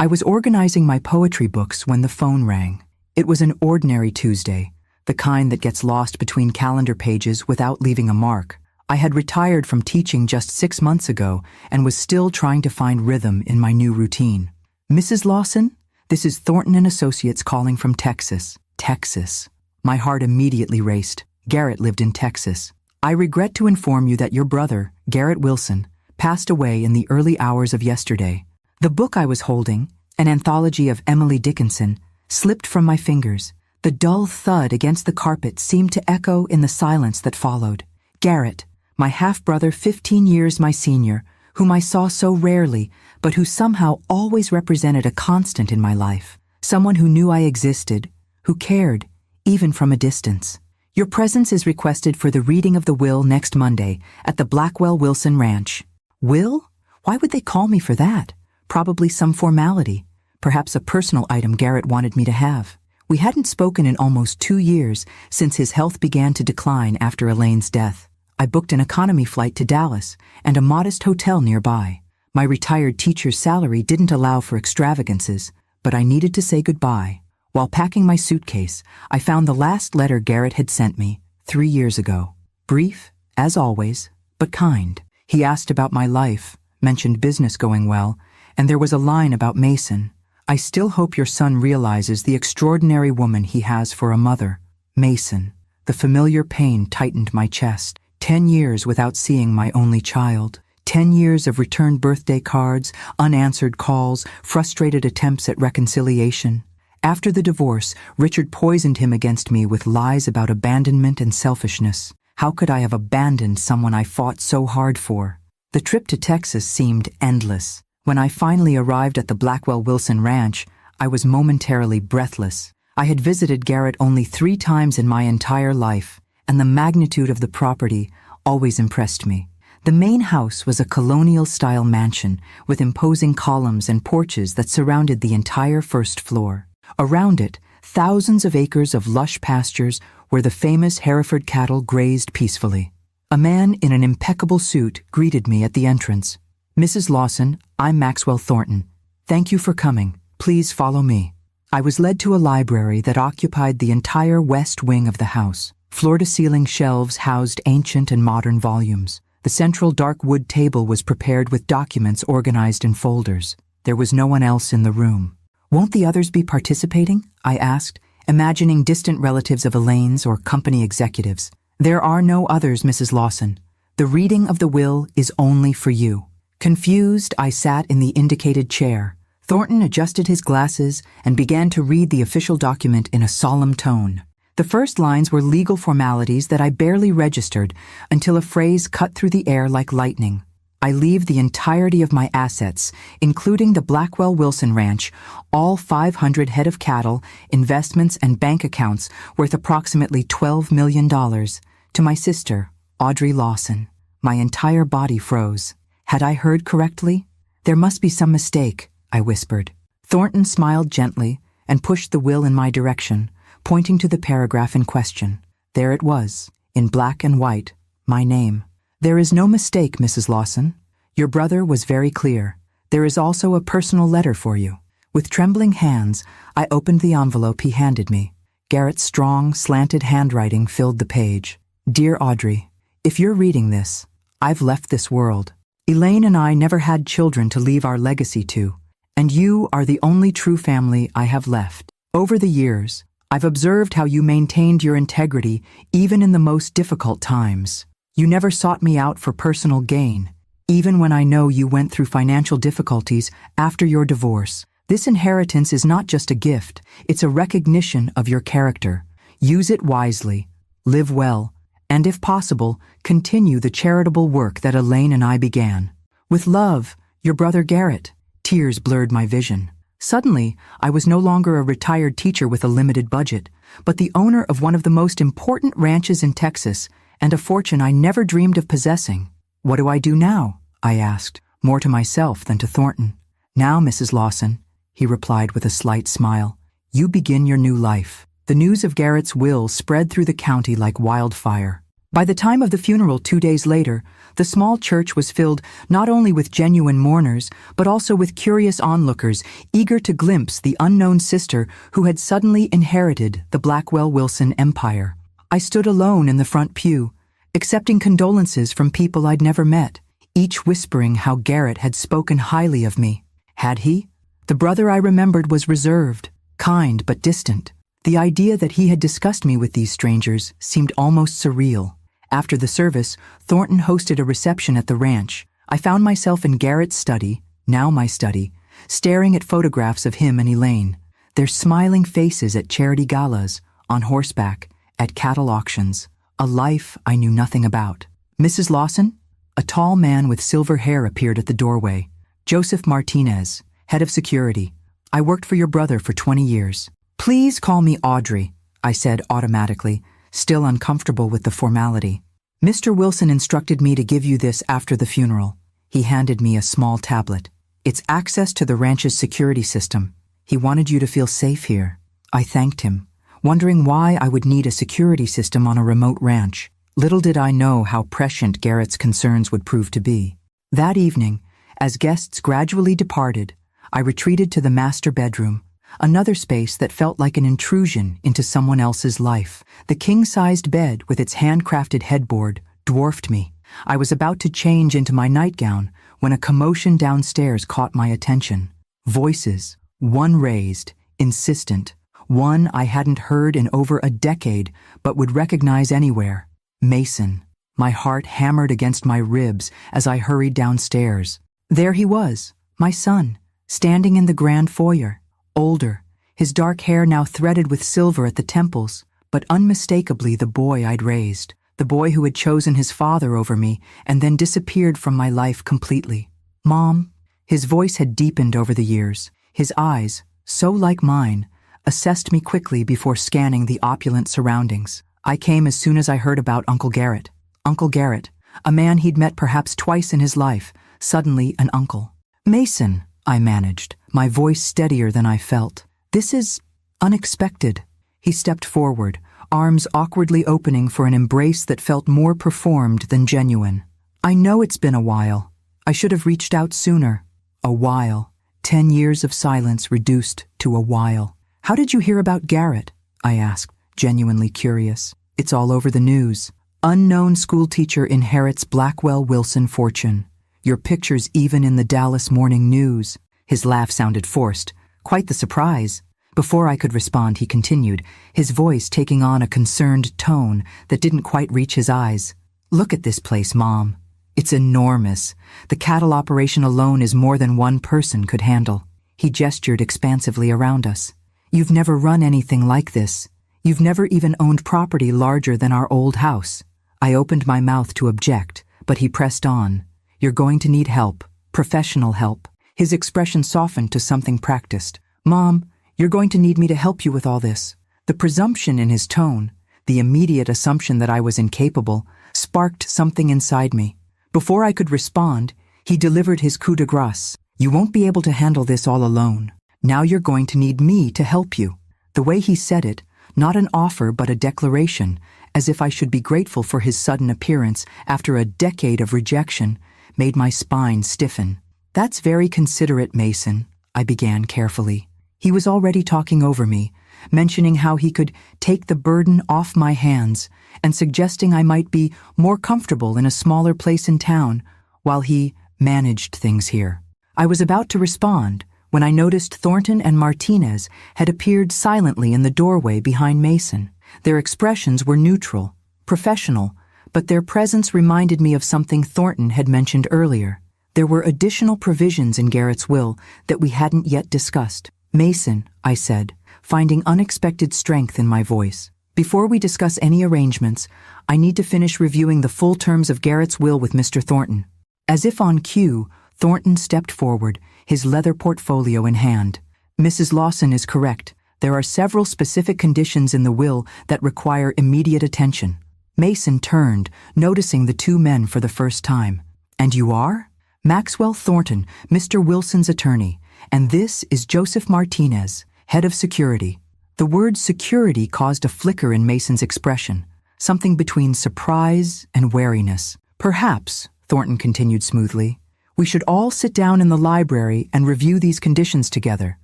I was organizing my poetry books when the phone rang. It was an ordinary Tuesday, the kind that gets lost between calendar pages without leaving a mark. I had retired from teaching just 6 months ago and was still trying to find rhythm in my new routine. "Mrs. Lawson, this is Thornton and Associates calling from Texas." Texas. My heart immediately raced. Garrett lived in Texas. "I regret to inform you that your brother, Garrett Wilson, passed away in the early hours of yesterday." The book I was holding, an anthology of Emily Dickinson, slipped from my fingers. The dull thud against the carpet seemed to echo in the silence that followed. Garrett, my half-brother 15 years my senior, whom I saw so rarely, but who somehow always represented a constant in my life. Someone who knew I existed, who cared, even from a distance. "Your presence is requested for the reading of the will next Monday at the Blackwell Wilson Ranch." Will? Why would they call me for that? Probably some formality. Perhaps a personal item Garrett wanted me to have. We hadn't spoken in almost 2 years since his health began to decline after Elaine's death. I booked an economy flight to Dallas and a modest hotel nearby. My retired teacher's salary didn't allow for extravagances, but I needed to say goodbye. While packing my suitcase, I found the last letter Garrett had sent me 3 years ago. Brief, as always, but kind. He asked about my life, mentioned business going well, and there was a line about Mason. "I still hope your son realizes the extraordinary woman he has for a mother." Mason. The familiar pain tightened my chest. 10 years without seeing my only child. 10 years of returned birthday cards, unanswered calls, frustrated attempts at reconciliation. After the divorce, Richard poisoned him against me with lies about abandonment and selfishness. How could I have abandoned someone I fought so hard for? The trip to Texas seemed endless. When I finally arrived at the Blackwell Wilson Ranch, I was momentarily breathless. I had visited Garrett only 3 times in my entire life, and the magnitude of the property always impressed me. The main house was a colonial-style mansion with imposing columns and porches that surrounded the entire first floor. Around it, thousands of acres of lush pastures where the famous Hereford cattle grazed peacefully. A man in an impeccable suit greeted me at the entrance. "Mrs. Lawson, I'm Maxwell Thornton. Thank you for coming. Please follow me." I was led to a library that occupied the entire west wing of the house. Floor-to-ceiling shelves housed ancient and modern volumes. The central dark wood table was prepared with documents organized in folders. There was no one else in the room. "Won't the others be participating?" I asked, imagining distant relatives of Elaine's or company executives. "There are no others, Mrs. Lawson. The reading of the will is only for you." Confused, I sat in the indicated chair. Thornton adjusted his glasses and began to read the official document in a solemn tone. The first lines were legal formalities that I barely registered until a phrase cut through the air like lightning. "I leave the entirety of my assets, including the Blackwell Wilson Ranch, all 500 head of cattle, investments, and bank accounts worth approximately $12 million, to my sister, Audrey Lawson." My entire body froze. Had I heard correctly? "There must be some mistake," I whispered. Thornton smiled gently and pushed the will in my direction, pointing to the paragraph in question. There it was, in black and white, my name. "There is no mistake, Mrs. Lawson. Your brother was very clear. There is also a personal letter for you." With trembling hands, I opened the envelope he handed me. Garrett's strong, slanted handwriting filled the page. "Dear Audrey, if you're reading this, I've left this world. Elaine and I never had children to leave our legacy to, and you are the only true family I have left. Over the years, I've observed how you maintained your integrity even in the most difficult times. You never sought me out for personal gain, even when I know you went through financial difficulties after your divorce. This inheritance is not just a gift, it's a recognition of your character. Use it wisely, live well, and if possible, continue the charitable work that Elaine and I began. With love, your brother Garrett." Tears blurred my vision. Suddenly, I was no longer a retired teacher with a limited budget, but the owner of one of the most important ranches in Texas, and a fortune I never dreamed of possessing. "What do I do now?" I asked, more to myself than to Thornton. "Now, Mrs. Lawson," he replied with a slight smile, "you begin your new life." The news of Garrett's will spread through the county like wildfire. By the time of the funeral 2 days later, the small church was filled not only with genuine mourners, but also with curious onlookers eager to glimpse the unknown sister who had suddenly inherited the Blackwell-Wilson empire. I stood alone in the front pew, accepting condolences from people I'd never met, each whispering how Garrett had spoken highly of me. Had he? The brother I remembered was reserved, kind but distant. The idea that he had discussed me with these strangers seemed almost surreal. After the service, Thornton hosted a reception at the ranch. I found myself in Garrett's study, now my study, staring at photographs of him and Elaine, their smiling faces at charity galas, on horseback, at cattle auctions, a life I knew nothing about. Mrs. Lawson? A tall man with silver hair appeared at the doorway. Joseph Martinez, head of security. I worked for your brother for 20 years. Please call me Audrey, I said automatically, still uncomfortable with the formality. Mr. Wilson instructed me to give you this after the funeral. He handed me a small tablet. It's access to the ranch's security system. He wanted you to feel safe here. I thanked him, wondering why I would need a security system on a remote ranch. Little did I know how prescient Garrett's concerns would prove to be. That evening, as guests gradually departed, I retreated to the master bedroom, another space that felt like an intrusion into someone else's life. The king-sized bed with its handcrafted headboard dwarfed me. I was about to change into my nightgown when a commotion downstairs caught my attention. Voices, one raised, insistent, one I hadn't heard in over a decade but would recognize anywhere. Mason. My heart hammered against my ribs as I hurried downstairs. There he was, my son, standing in the grand foyer. Older, his dark hair now threaded with silver at the temples, but unmistakably the boy I'd raised, the boy who had chosen his father over me and then disappeared from my life completely. Mom. His voice had deepened over the years. His eyes, so like mine, assessed me quickly before scanning the opulent surroundings. I came as soon as I heard about Uncle Garrett. Uncle Garrett, a man he'd met perhaps twice in his life, suddenly an uncle. Mason, I managed, my voice steadier than I felt. This is unexpected. He stepped forward, arms awkwardly opening for an embrace that felt more performed than genuine. I know it's been a while. I should have reached out sooner. A while. 10 years of silence reduced to a while. How did you hear about Garrett? I asked, genuinely curious. It's all over the news. Unknown schoolteacher inherits Blackwell-Wilson fortune. Your picture's even in the Dallas Morning News. His laugh sounded forced. Quite the surprise. Before I could respond, he continued, his voice taking on a concerned tone that didn't quite reach his eyes. Look at this place, Mom. It's enormous. The cattle operation alone is more than one person could handle. He gestured expansively around us. You've never run anything like this. You've never even owned property larger than our old house. I opened my mouth to object, but he pressed on. You're going to need help, professional help. His expression softened to something practiced. Mom, you're going to need me to help you with all this. The presumption in his tone, the immediate assumption that I was incapable, sparked something inside me. Before I could respond, he delivered his coup de grace. You won't be able to handle this all alone. Now you're going to need me to help you. The way he said it, not an offer but a declaration, as if I should be grateful for his sudden appearance after a decade of rejection, made my spine stiffen. That's very considerate, Mason, I began carefully. He was already talking over me, mentioning how he could take the burden off my hands and suggesting I might be more comfortable in a smaller place in town while he managed things here. I was about to respond when I noticed Thornton and Martinez had appeared silently in the doorway behind Mason. Their expressions were neutral, professional, but their presence reminded me of something Thornton had mentioned earlier. There were additional provisions in Garrett's will that we hadn't yet discussed. Mason, I said, finding unexpected strength in my voice. Before we discuss any arrangements, I need to finish reviewing the full terms of Garrett's will with Mr. Thornton. As if on cue, Thornton stepped forward, his leather portfolio in hand. Mrs. Lawson is correct. There are several specific conditions in the will that require immediate attention. Mason turned, noticing the two men for the first time. And you are? Maxwell Thornton, Mr. Wilson's attorney. And this is Joseph Martinez, head of security. The word security caused a flicker in Mason's expression, something between surprise and wariness. "Perhaps," Thornton continued smoothly, "we should all sit down in the library and review these conditions together,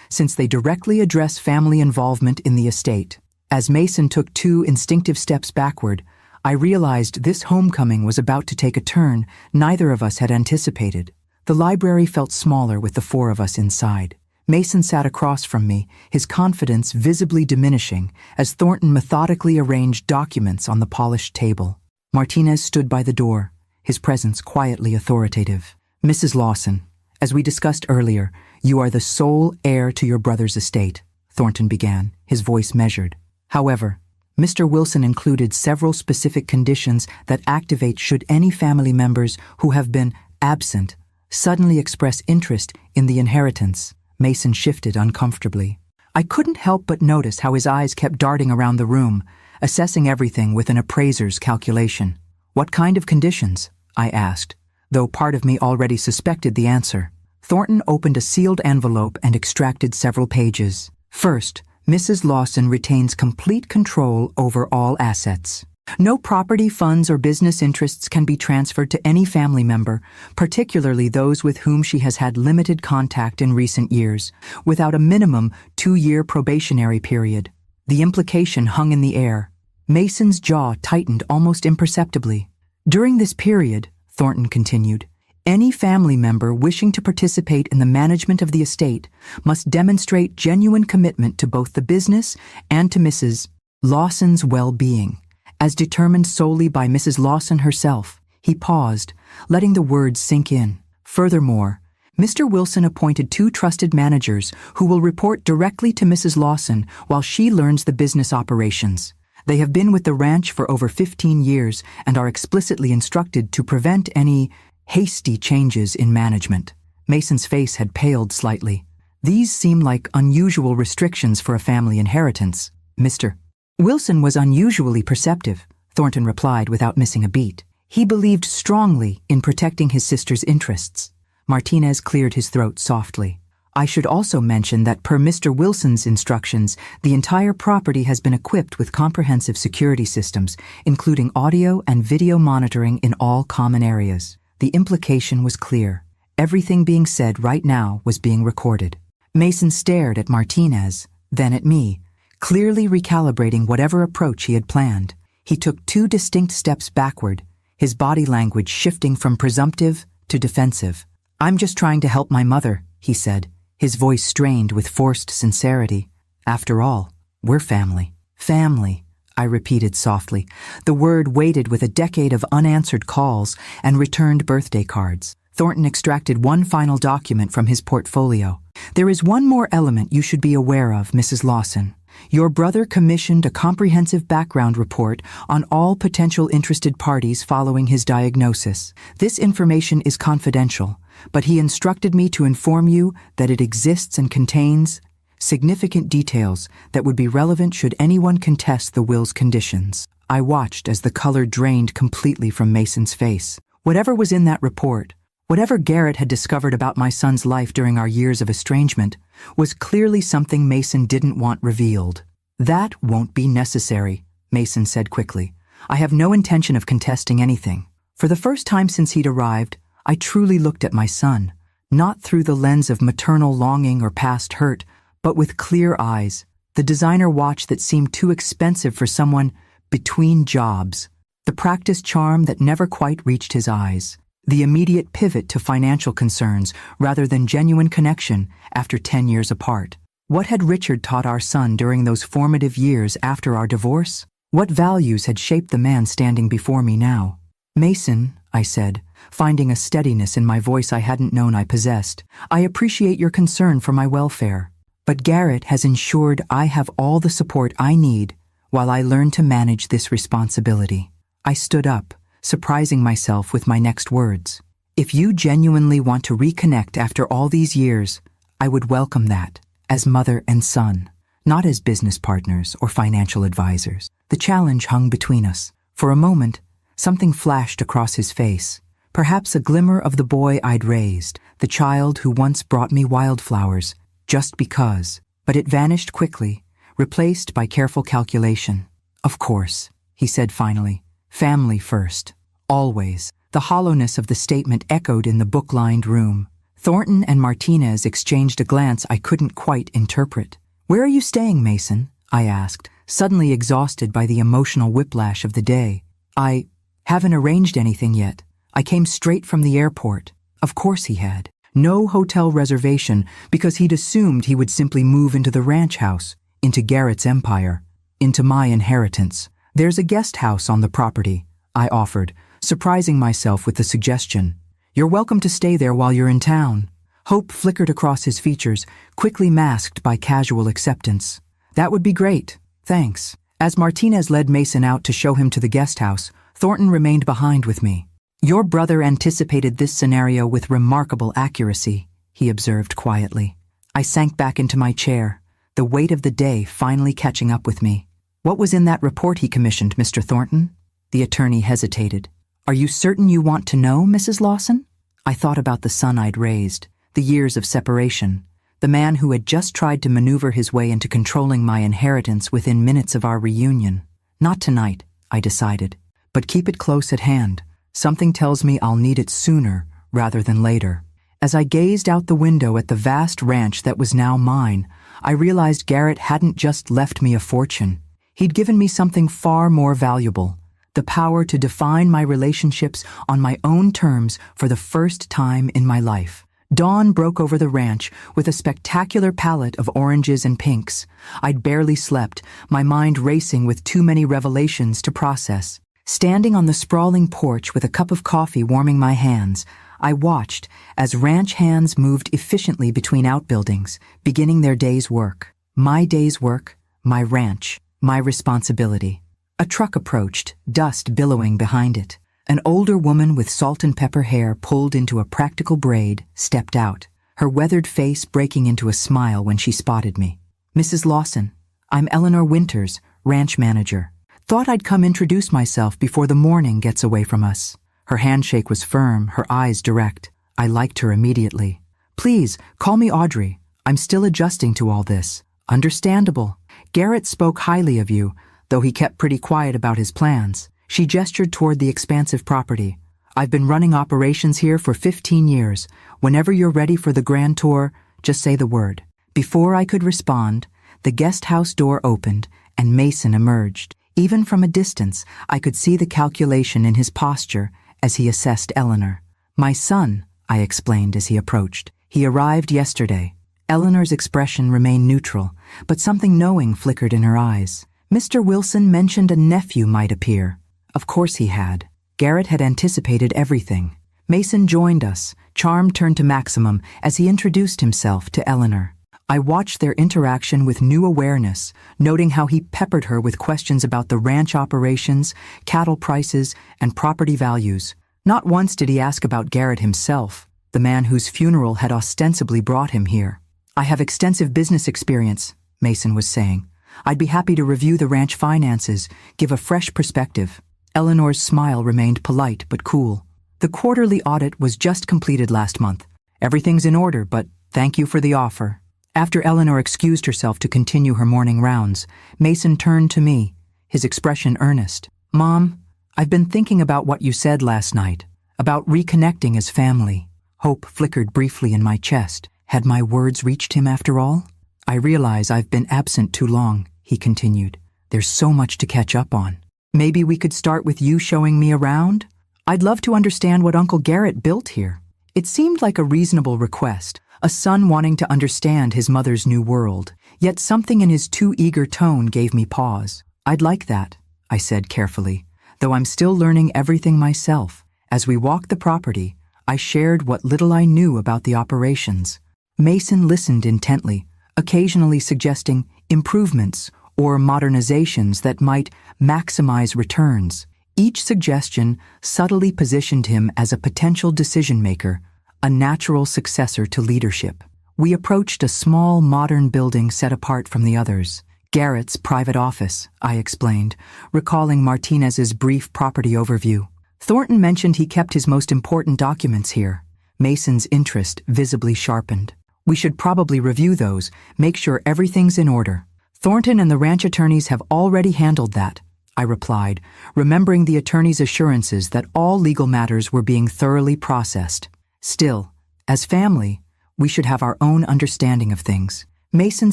since they directly address family involvement in the estate." As Mason took 2 instinctive steps backward, I realized this homecoming was about to take a turn neither of us had anticipated. The library felt smaller with the 4 of us inside. Mason sat across from me, his confidence visibly diminishing as Thornton methodically arranged documents on the polished table. Martinez stood by the door, his presence quietly authoritative. "Mrs. Lawson, as we discussed earlier, you are the sole heir to your brother's estate," Thornton began, his voice measured. "However, Mr. Wilson included several specific conditions that activate should any family members who have been absent suddenly express interest in the inheritance." Mason shifted uncomfortably. I couldn't help but notice how his eyes kept darting around the room, assessing everything with an appraiser's calculation. "What kind of conditions?" I asked, though part of me already suspected the answer. Thornton opened a sealed envelope and extracted several pages. "First, Mrs. Lawson retains complete control over all assets. No property, funds, or business interests can be transferred to any family member, particularly those with whom she has had limited contact in recent years, without a minimum 2-year probationary period." The implication hung in the air. Mason's jaw tightened almost imperceptibly. "During this period," Thornton continued, "any family member wishing to participate in the management of the estate must demonstrate genuine commitment to both the business and to Mrs. Lawson's well-being, as determined solely by Mrs. Lawson herself." He paused, letting the words sink in. "Furthermore, Mr. Wilson appointed 2 trusted managers who will report directly to Mrs. Lawson while she learns the business operations. They have been with the ranch for over 15 years and are explicitly instructed to prevent any hasty changes in management." Mason's face had paled slightly. "These seem like unusual restrictions for a family inheritance, Mr. Wilson was unusually perceptive," Thornton replied without missing a beat. "He believed strongly in protecting his sister's interests." Martinez cleared his throat softly. "I should also mention that per Mr. Wilson's instructions, the entire property has been equipped with comprehensive security systems, including audio and video monitoring in all common areas." The implication was clear. Everything being said right now was being recorded. Mason stared at Martinez, then at me, clearly recalibrating whatever approach he had planned. He took 2 distinct steps backward, his body language shifting from presumptive to defensive. "I'm just trying to help my mother," he said, his voice strained with forced sincerity. "After all, we're family." "Family," I repeated softly, the word weighted with a decade of unanswered calls and returned birthday cards. Thornton extracted one final document from his portfolio. "There is one more element you should be aware of, Mrs. Lawson. Your brother commissioned a comprehensive background report on all potential interested parties following his diagnosis. This information is confidential, but he instructed me to inform you that it exists and contains significant details that would be relevant should anyone contest the will's conditions." I watched as the color drained completely from Mason's face. Whatever was in that report, whatever Garrett had discovered about my son's life during our years of estrangement, was clearly something Mason didn't want revealed. "That won't be necessary," Mason said quickly. "I have no intention of contesting anything." For the first time since he'd arrived, I truly looked at my son, not through the lens of maternal longing or past hurt, but with clear eyes, the designer watch that seemed too expensive for someone between jobs, the practiced charm that never quite reached his eyes, the immediate pivot to financial concerns rather than genuine connection after 10 years apart. What had Richard taught our son during those formative years after our divorce? What values had shaped the man standing before me now? "Mason," I said, finding a steadiness in my voice I hadn't known I possessed, "I appreciate your concern for my welfare, but Garrett has ensured I have all the support I need while I learn to manage this responsibility." I stood up, surprising myself with my next words. "If you genuinely want to reconnect after all these years, I would welcome that, as mother and son, not as business partners or financial advisors." The challenge hung between us. For a moment, something flashed across his face, perhaps a glimmer of the boy I'd raised, the child who once brought me wildflowers, just because, but it vanished quickly, replaced by careful calculation. "Of course," he said finally. Family first. Always. The hollowness of the statement echoed in the book-lined room. Thornton and Martinez exchanged a glance I couldn't quite interpret. "Where are you staying, Mason?" I asked, suddenly exhausted by the emotional whiplash of the day. "I haven't arranged anything yet. I came straight from the airport." Of course he had. No hotel reservation, because he'd assumed he would simply move into the ranch house, into Garrett's empire, into my inheritance. "There's a guest house on the property," I offered, surprising myself with the suggestion. "You're welcome to stay there while you're in town." Hope flickered across his features, quickly masked by casual acceptance. "That would be great. Thanks." As Martinez led Mason out to show him to the guest house, Thornton remained behind with me. "Your brother anticipated this scenario with remarkable accuracy," he observed quietly. I sank back into my chair, the weight of the day finally catching up with me. "What was in that report he commissioned, Mr. Thornton?" The attorney hesitated. "Are you certain you want to know, Mrs. Lawson?" I thought about the son I'd raised, the years of separation, the man who had just tried to maneuver his way into controlling my inheritance within minutes of our reunion. Not tonight, I decided, but keep it close at hand. Something tells me I'll need it sooner rather than later. As I gazed out the window at the vast ranch that was now mine, I realized Garrett hadn't just left me a fortune. He'd given me something far more valuable, the power to define my relationships on my own terms for the first time in my life. Dawn broke over the ranch with a spectacular palette of oranges and pinks. I'd barely slept, my mind racing with too many revelations to process. Standing on the sprawling porch with a cup of coffee warming my hands, I watched as ranch hands moved efficiently between outbuildings, beginning their day's work. My day's work, my ranch, my responsibility. A truck approached, dust billowing behind it. An older woman with salt and pepper hair pulled into a practical braid stepped out, her weathered face breaking into a smile when she spotted me. "Mrs. Lawson, I'm Eleanor Winters, ranch manager. Thought I'd come introduce myself before the morning gets away from us." Her handshake was firm, her eyes direct. I liked her immediately. "Please, call me Audrey. I'm still adjusting to all this." "Understandable. Garrett spoke highly of you, though he kept pretty quiet about his plans." She gestured toward the expansive property. "I've been running operations here for 15 years. Whenever you're ready for the grand tour, just say the word." Before I could respond, the guest house door opened and Mason emerged. Even from a distance, I could see the calculation in his posture as he assessed Eleanor. "My son," I explained as he approached. "He arrived yesterday." Eleanor's expression remained neutral, but something knowing flickered in her eyes. "Mr. Wilson mentioned a nephew might appear." Of course he had. Garrett had anticipated everything. Mason joined us, charm turned to maximum as he introduced himself to Eleanor. I watched their interaction with new awareness, noting how he peppered her with questions about the ranch operations, cattle prices, and property values. Not once did he ask about Garrett himself, the man whose funeral had ostensibly brought him here. "I have extensive business experience," Mason was saying. "I'd be happy to review the ranch finances, give a fresh perspective." Eleanor's smile remained polite but cool. "The quarterly audit was just completed last month. Everything's in order, but thank you for the offer." After Eleanor excused herself to continue her morning rounds, Mason turned to me, his expression earnest. "Mom, I've been thinking about what you said last night, about reconnecting as family." Hope flickered briefly in my chest. Had my words reached him after all? "I realize I've been absent too long," he continued. "There's so much to catch up on. Maybe we could start with you showing me around? I'd love to understand what Uncle Garrett built here." It seemed like a reasonable request, a son wanting to understand his mother's new world, yet something in his too eager tone gave me pause. "I'd like that," I said carefully, though I'm still learning everything myself. As we walked the property, I shared what little I knew about the operations. Mason listened intently, occasionally suggesting improvements or modernizations that might maximize returns. Each suggestion subtly positioned him as a potential decision-maker, a natural successor to leadership. We approached a small, modern building set apart from the others. "Garrett's private office," I explained, recalling Martinez's brief property overview. "Thornton mentioned he kept his most important documents here." Mason's interest visibly sharpened. "We should probably review those, make sure everything's in order." "Thornton and the ranch attorneys have already handled that," I replied, remembering the attorney's assurances that all legal matters were being thoroughly processed. Still, as family, we should have our own understanding of things. Mason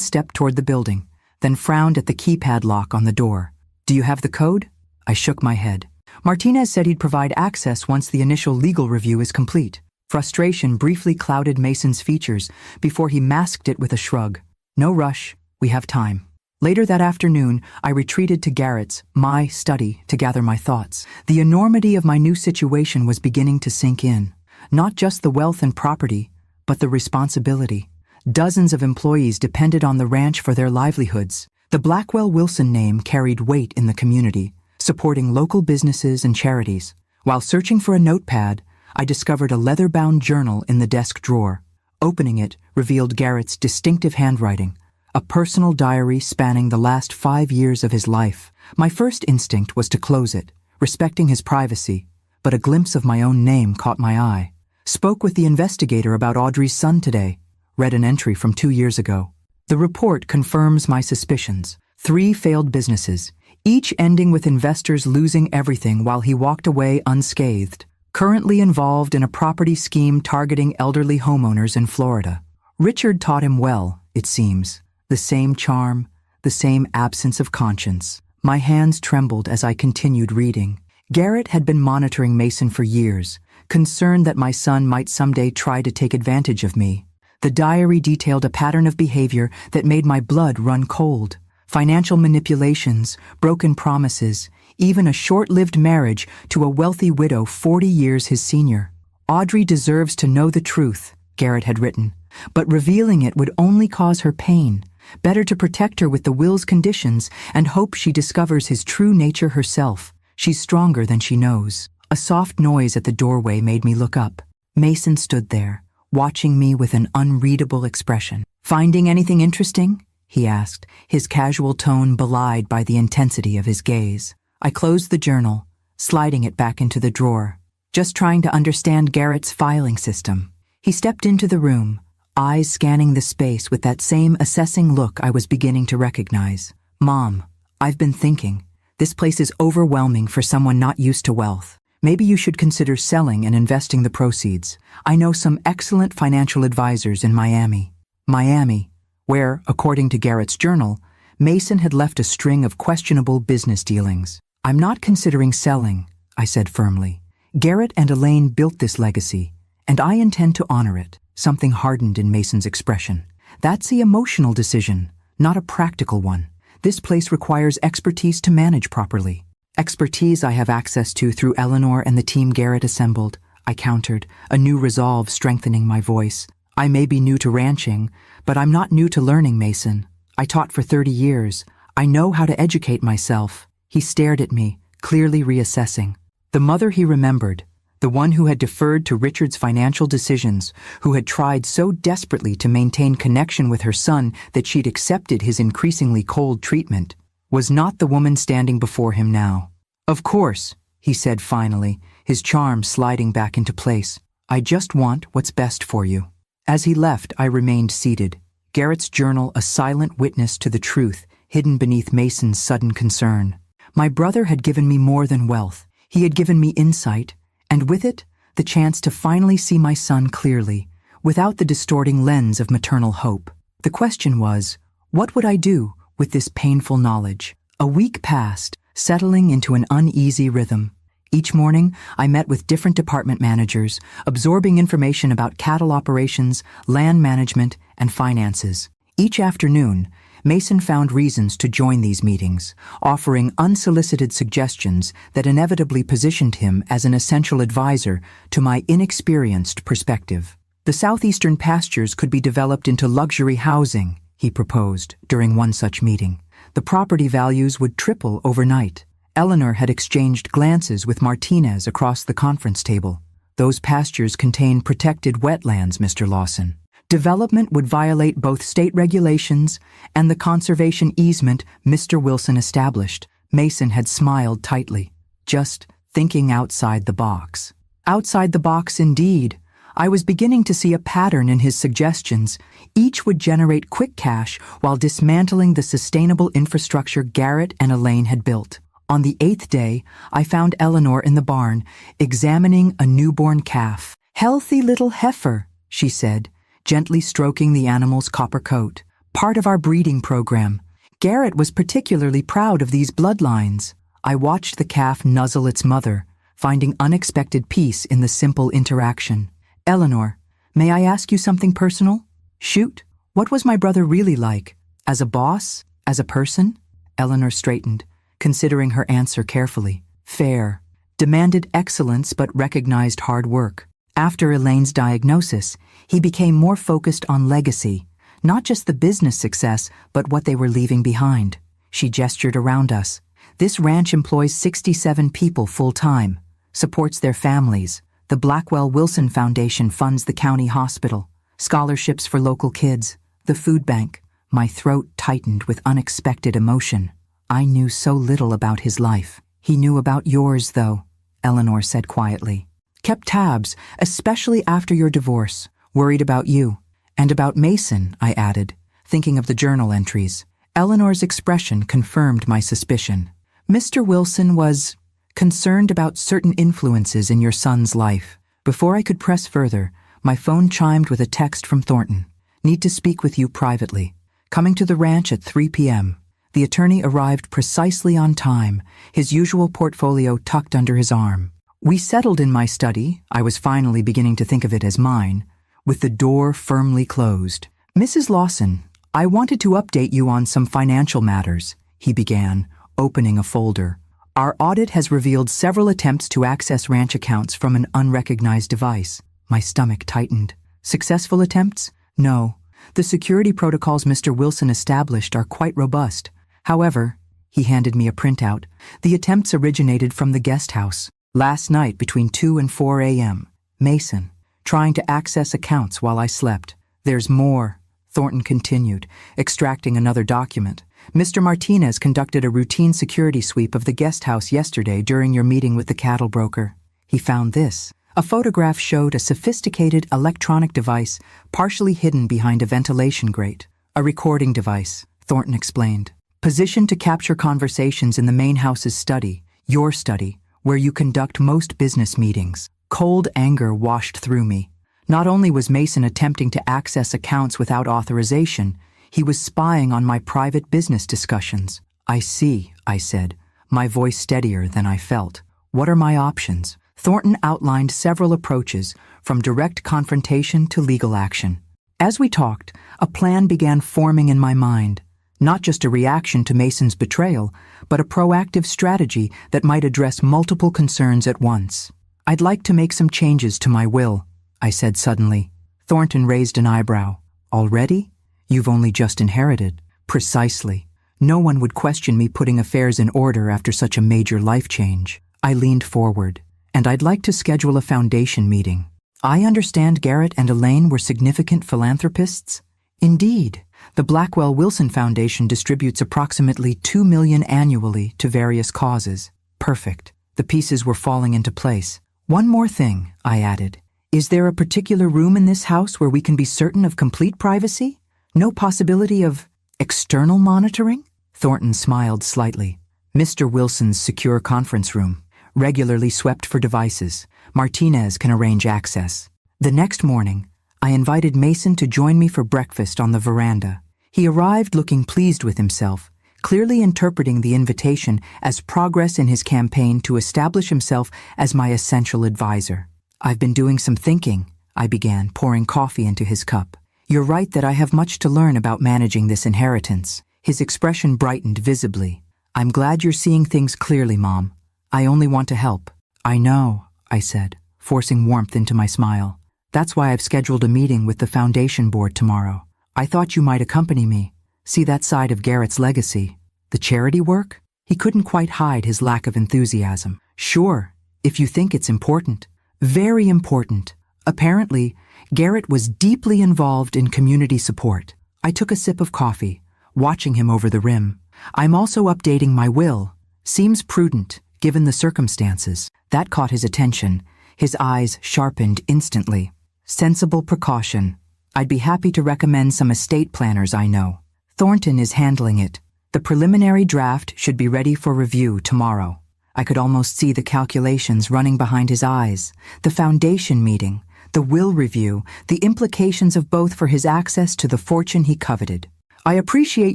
stepped toward the building, then frowned at the keypad lock on the door. Do you have the code? I shook my head. Martinez said he'd provide access once the initial legal review is complete. Frustration briefly clouded Mason's features before he masked it with a shrug. No rush, we have time. Later that afternoon, I retreated to Garrett's, my study, to gather my thoughts. The enormity of my new situation was beginning to sink in. Not just the wealth and property, but the responsibility. Dozens of employees depended on the ranch for their livelihoods. The Blackwell-Wilson name carried weight in the community, supporting local businesses and charities. While searching for a notepad, I discovered a leather-bound journal in the desk drawer. Opening it revealed Garrett's distinctive handwriting, a personal diary spanning the last 5 years of his life. My first instinct was to close it, respecting his privacy, but a glimpse of my own name caught my eye. Spoke with the investigator about Audrey's son today. Read an entry from 2 years ago. The report confirms my suspicions. 3 failed businesses, each ending with investors losing everything while he walked away unscathed. Currently involved in a property scheme targeting elderly homeowners in Florida. Richard taught him well, it seems. The same charm, the same absence of conscience. My hands trembled as I continued reading. Garrett had been monitoring Mason for years, concerned that my son might someday try to take advantage of me. The diary detailed a pattern of behavior that made my blood run cold. Financial manipulations, broken promises, even a short-lived marriage to a wealthy widow 40 years his senior. Audrey deserves to know the truth, Garrett had written, but revealing it would only cause her pain. Better to protect her with the will's conditions and hope she discovers his true nature herself. She's stronger than she knows. A soft noise at the doorway made me look up. Mason stood there, watching me with an unreadable expression. Finding anything interesting? He asked, his casual tone belied by the intensity of his gaze. I closed the journal, sliding it back into the drawer, just trying to understand Garrett's filing system. He stepped into the room, eyes scanning the space with that same assessing look I was beginning to recognize. Mom, I've been thinking. This place is overwhelming for someone not used to wealth. Maybe you should consider selling and investing the proceeds. I know some excellent financial advisors in Miami. Miami, where, according to Garrett's journal, Mason had left a string of questionable business dealings. I'm not considering selling, I said firmly. Garrett and Elaine built this legacy, and I intend to honor it. Something hardened in Mason's expression. That's the emotional decision, not a practical one. This place requires expertise to manage properly. Expertise I have access to through Eleanor and the team Garrett assembled, I countered, a new resolve strengthening my voice. I may be new to ranching, but I'm not new to learning, Mason. I taught for 30 years. I know how to educate myself. He stared at me, clearly reassessing. The mother he remembered, the one who had deferred to Richard's financial decisions, who had tried so desperately to maintain connection with her son that she'd accepted his increasingly cold treatment, was not the woman standing before him now. Of course, he said finally, his charm sliding back into place. I just want what's best for you. As he left, I remained seated, Garrett's journal a silent witness to the truth hidden beneath Mason's sudden concern. My brother had given me more than wealth. He had given me insight, and with it, the chance to finally see my son clearly, without the distorting lens of maternal hope. The question was, what would I do with this painful knowledge? A week passed, settling into an uneasy rhythm. Each morning, I met with different department managers, absorbing information about cattle operations, land management, and finances. Each afternoon, Mason found reasons to join these meetings, offering unsolicited suggestions that inevitably positioned him as an essential advisor to my inexperienced perspective. The southeastern pastures could be developed into luxury housing, he proposed during one such meeting. The property values would triple overnight. Eleanor had exchanged glances with Martinez across the conference table. Those pastures contain protected wetlands, Mr. Lawson. Development would violate both state regulations and the conservation easement Mr. Wilson established. Mason had smiled tightly, just thinking outside the box. Outside the box indeed. I was beginning to see a pattern in his suggestions. Each would generate quick cash while dismantling the sustainable infrastructure Garrett and Elaine had built. On the 8th day, I found Eleanor in the barn, examining a newborn calf. "Healthy little heifer," she said, gently stroking the animal's copper coat. "Part of our breeding program. Garrett was particularly proud of these bloodlines." I watched the calf nuzzle its mother, finding unexpected peace in the simple interaction. "Eleanor, may I ask you something personal?" "Shoot. What was my brother really like? As a boss? As a person?" Eleanor straightened, considering her answer carefully. "Fair. Demanded excellence but recognized hard work. After Elaine's diagnosis, he became more focused on legacy, not just the business success, but what they were leaving behind." She gestured around us. "This ranch employs 67 people full-time, supports their families. The Blackwell-Wilson Foundation funds the county hospital, scholarships for local kids, the food bank." My throat tightened with unexpected emotion. I knew so little about his life. "He knew about yours, though," Eleanor said quietly. "Kept tabs, especially after your divorce. Worried about you. And about Mason," I added, thinking of the journal entries. Eleanor's expression confirmed my suspicion. "Mr. Wilson was concerned about certain influences in your son's life." Before I could press further, my phone chimed with a text from Thornton. "Need to speak with you privately. Coming to the ranch at 3 p.m. The attorney arrived precisely on time, his usual portfolio tucked under his arm. We settled in my study, I was finally beginning to think of it as mine, with the door firmly closed. "Mrs. Lawson, I wanted to update you on some financial matters," he began, opening a folder. "Our audit has revealed several attempts to access ranch accounts from an unrecognized device." My stomach tightened. "Successful attempts? No. The security protocols Mr. Wilson established are quite robust. However," he handed me a printout, "the attempts originated from the guest house. Last night between 2 and 4 a.m. Mason, trying to access accounts while I slept. There's more," Thornton continued, extracting another document. "Mr. Martinez conducted a routine security sweep of the guest house yesterday during your meeting with the cattle broker. He found this." A photograph showed a sophisticated electronic device partially hidden behind a ventilation grate. "A recording device," Thornton explained. "Positioned to capture conversations in the main house's study, your study, where you conduct most business meetings." Cold anger washed through me. Not only was Mason attempting to access accounts without authorization, he was spying on my private business discussions. "I see," I said, my voice steadier than I felt. "What are my options?" Thornton outlined several approaches, from direct confrontation to legal action. As we talked, a plan began forming in my mind. Not just a reaction to Mason's betrayal, but a proactive strategy that might address multiple concerns at once. "I'd like to make some changes to my will," I said suddenly. Thornton raised an eyebrow. "Already? You've only just inherited." "Precisely. No one would question me putting affairs in order after such a major life change." I leaned forward. "And I'd like to schedule a foundation meeting. I understand Garrett and Elaine were significant philanthropists?" "Indeed. The Blackwell-Wilson Foundation distributes approximately $2 million annually to various causes." "Perfect." The pieces were falling into place. "One more thing," I added. "Is there a particular room in this house where we can be certain of complete privacy? No possibility of external monitoring?" Thornton smiled slightly. "Mr. Wilson's secure conference room. Regularly swept for devices. Martinez can arrange access." The next morning, I invited Mason to join me for breakfast on the veranda. He arrived looking pleased with himself, clearly interpreting the invitation as progress in his campaign to establish himself as my essential advisor. "I've been doing some thinking," I began, pouring coffee into his cup. "You're right that I have much to learn about managing this inheritance." His expression brightened visibly. "I'm glad you're seeing things clearly, Mom. I only want to help." "I know," I said, forcing warmth into my smile. "That's why I've scheduled a meeting with the foundation board tomorrow. I thought you might accompany me, see that side of Garrett's legacy." "The charity work?" He couldn't quite hide his lack of enthusiasm. "Sure, if you think it's important." "Very important." Apparently, Garrett was deeply involved in community support. I took a sip of coffee, watching him over the rim. "I'm also updating my will. Seems prudent, given the circumstances." That caught his attention. His eyes sharpened instantly. "Sensible precaution. I'd be happy to recommend some estate planners I know. Thornton is handling it. The preliminary draft should be ready for review tomorrow. I could almost see the calculations running behind his eyes, the foundation meeting, the will review, the implications of both for his access to the fortune he coveted. "I appreciate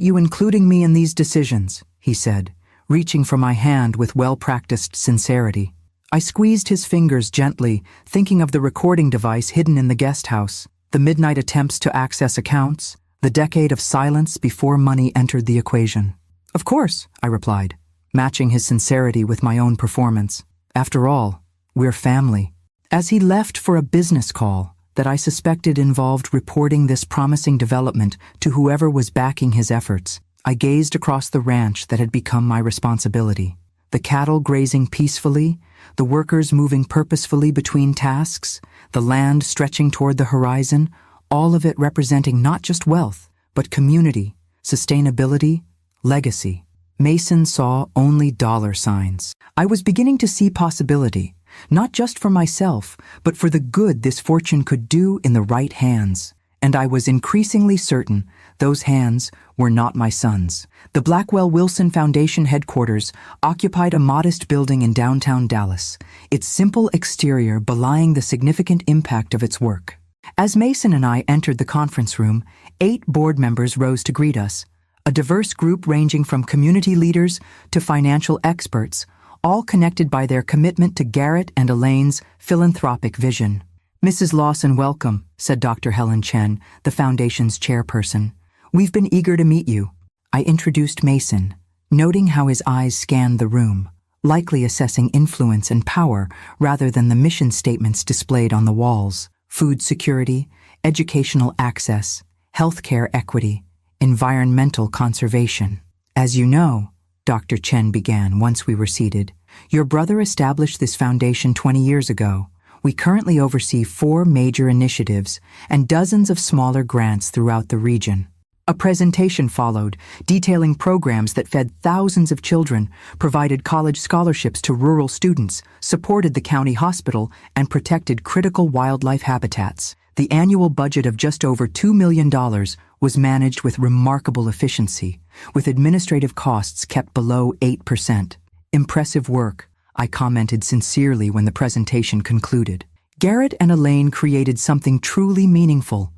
you including me in these decisions," he said, reaching for my hand with well-practiced sincerity. I squeezed his fingers gently, thinking of the recording device hidden in the guest house, the midnight attempts to access accounts, the decade of silence before money entered the equation. "Of course," I replied, matching his sincerity with my own performance. "After all, we're family." As he left for a business call that I suspected involved reporting this promising development to whoever was backing his efforts, I gazed across the ranch that had become my responsibility. The cattle grazing peacefully, the workers moving purposefully between tasks, the land stretching toward the horizon, all of it representing not just wealth, but community, sustainability, legacy. Mason saw only dollar signs. I was beginning to see possibility, not just for myself, but for the good this fortune could do in the right hands. And I was increasingly certain those hands were not my son's. The Blackwell Wilson Foundation headquarters occupied a modest building in downtown Dallas, its simple exterior belying the significant impact of its work. As Mason and I entered the conference room, 8 board members rose to greet us, a diverse group ranging from community leaders to financial experts, all connected by their commitment to Garrett and Elaine's philanthropic vision. "Mrs. Lawson, welcome," said Dr. Helen Chen, the foundation's chairperson. "We've been eager to meet you." I introduced Mason, noting how his eyes scanned the room, likely assessing influence and power rather than the mission statements displayed on the walls: food security, educational access, healthcare equity, environmental conservation. "As you know," Dr. Chen began once we were seated, "your brother established this foundation 20 years ago. We currently oversee 4 major initiatives and dozens of smaller grants throughout the region." A presentation followed, detailing programs that fed thousands of children, provided college scholarships to rural students, supported the county hospital, and protected critical wildlife habitats. The annual budget of just over $2 million was managed with remarkable efficiency, with administrative costs kept below 8%. "Impressive work," I commented sincerely when the presentation concluded. "Garrett and Elaine created something truly meaningful.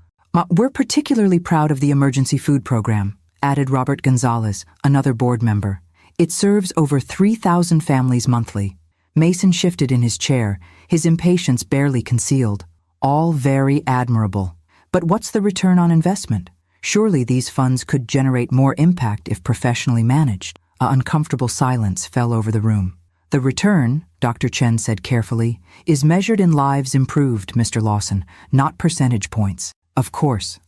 We're particularly proud of the emergency food program," added Robert Gonzalez, another board member. "It serves over 3,000 families monthly." Mason shifted in his chair, his impatience barely concealed. "All very admirable. But what's the return on investment? Surely these funds could generate more impact if professionally managed." An uncomfortable silence fell over the room. "The return," Dr. Chen said carefully, "is measured in lives improved, Mr. Lawson, not percentage points." Of course,"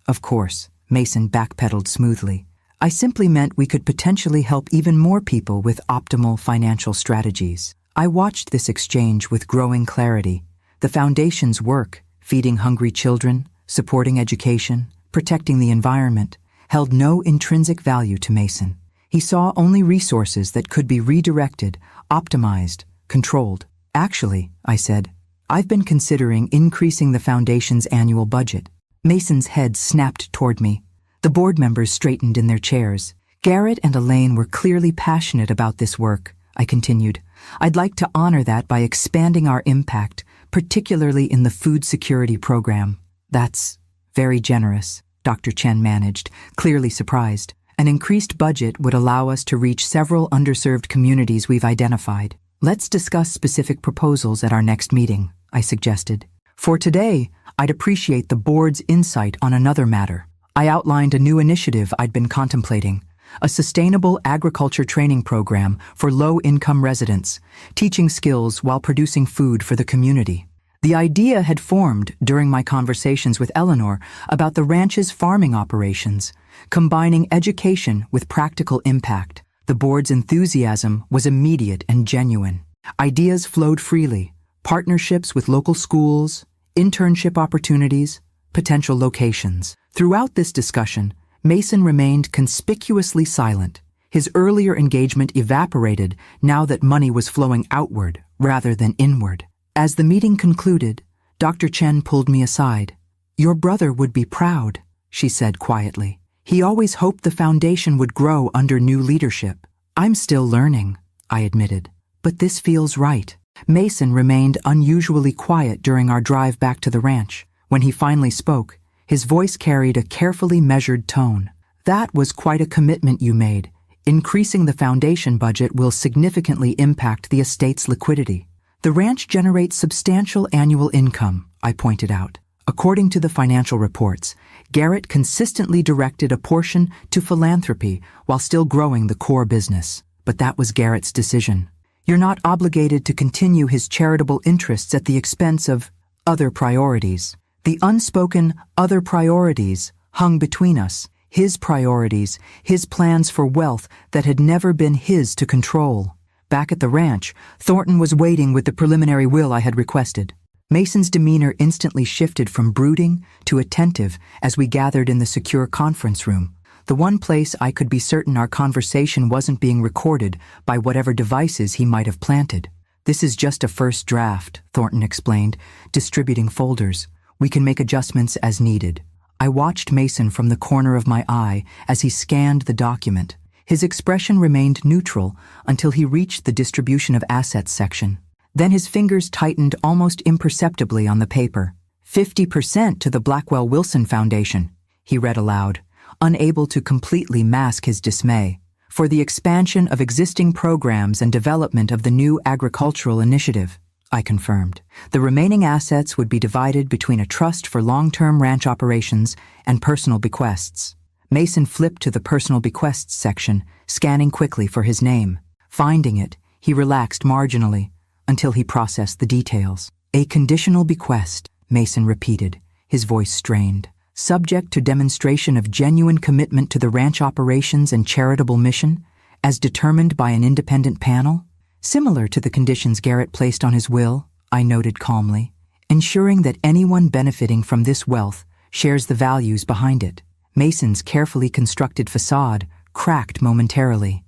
Mason backpedaled smoothly. "I simply meant we could potentially help even more people with optimal financial strategies." I watched this exchange with growing clarity. The foundation's work, feeding hungry children, supporting education, protecting the environment, held no intrinsic value to Mason. He saw only resources that could be redirected, optimized, controlled. "Actually," I said, "I've been considering increasing the foundation's annual budget." Mason's head snapped toward me. The board members straightened in their chairs. "Garrett and Elaine were clearly passionate about this work," I continued. "I'd like to honor that by expanding our impact, particularly in the food security program." "That's very generous," Dr. Chen managed, clearly surprised. "An increased budget would allow us to reach several underserved communities we've identified. Let's discuss specific proposals at our next meeting," I suggested. For today, I'd appreciate the board's insight on another matter. I outlined a new initiative I'd been contemplating, a sustainable agriculture training program for low-income residents, teaching skills while producing food for the community. The idea had formed during my conversations with Eleanor about the ranch's farming operations, combining education with practical impact. The board's enthusiasm was immediate and genuine. Ideas flowed freely, partnerships with local schools, internship opportunities, potential locations. Throughout this discussion, Mason remained conspicuously silent. His earlier engagement evaporated now that money was flowing outward rather than inward. As the meeting concluded, Dr. Chen pulled me aside. "Your brother would be proud," she said quietly. He always hoped the foundation would grow under new leadership. I'm still learning, I admitted. But this feels right. Mason remained unusually quiet during our drive back to the ranch. When he finally spoke, his voice carried a carefully measured tone. That was quite a commitment you made. Increasing the foundation budget will significantly impact the estate's liquidity. The ranch generates substantial annual income, I pointed out. According to the financial reports, Garrett consistently directed a portion to philanthropy while still growing the core business. But that was Garrett's decision. You're not obligated to continue his charitable interests at the expense of other priorities. The unspoken other priorities hung between us. His priorities, his plans for wealth that had never been his to control. Back at the ranch, Thornton was waiting with the preliminary will I had requested. Mason's demeanor instantly shifted from brooding to attentive as we gathered in the secure conference room, the one place I could be certain our conversation wasn't being recorded by whatever devices he might have planted. This is just a first draft, Thornton explained, distributing folders. We can make adjustments as needed. I watched Mason from the corner of my eye as he scanned the document. His expression remained neutral until he reached the distribution of assets section. Then his fingers tightened almost imperceptibly on the paper. 50% to the Blackwell-Wilson Foundation, he read aloud, unable to completely mask his dismay, for the expansion of existing programs and development of the new agricultural initiative, I confirmed. The remaining assets would be divided between a trust for long-term ranch operations and personal bequests. Mason flipped to the personal bequests section, scanning quickly for his name. Finding it, he relaxed marginally until he processed the details. A conditional bequest, Mason repeated, his voice strained. Subject to demonstration of genuine commitment to the ranch operations and charitable mission, as determined by an independent panel? Similar to the conditions Garrett placed on his will, I noted calmly, ensuring that anyone benefiting from this wealth shares the values behind it. Mason's carefully constructed facade cracked momentarily.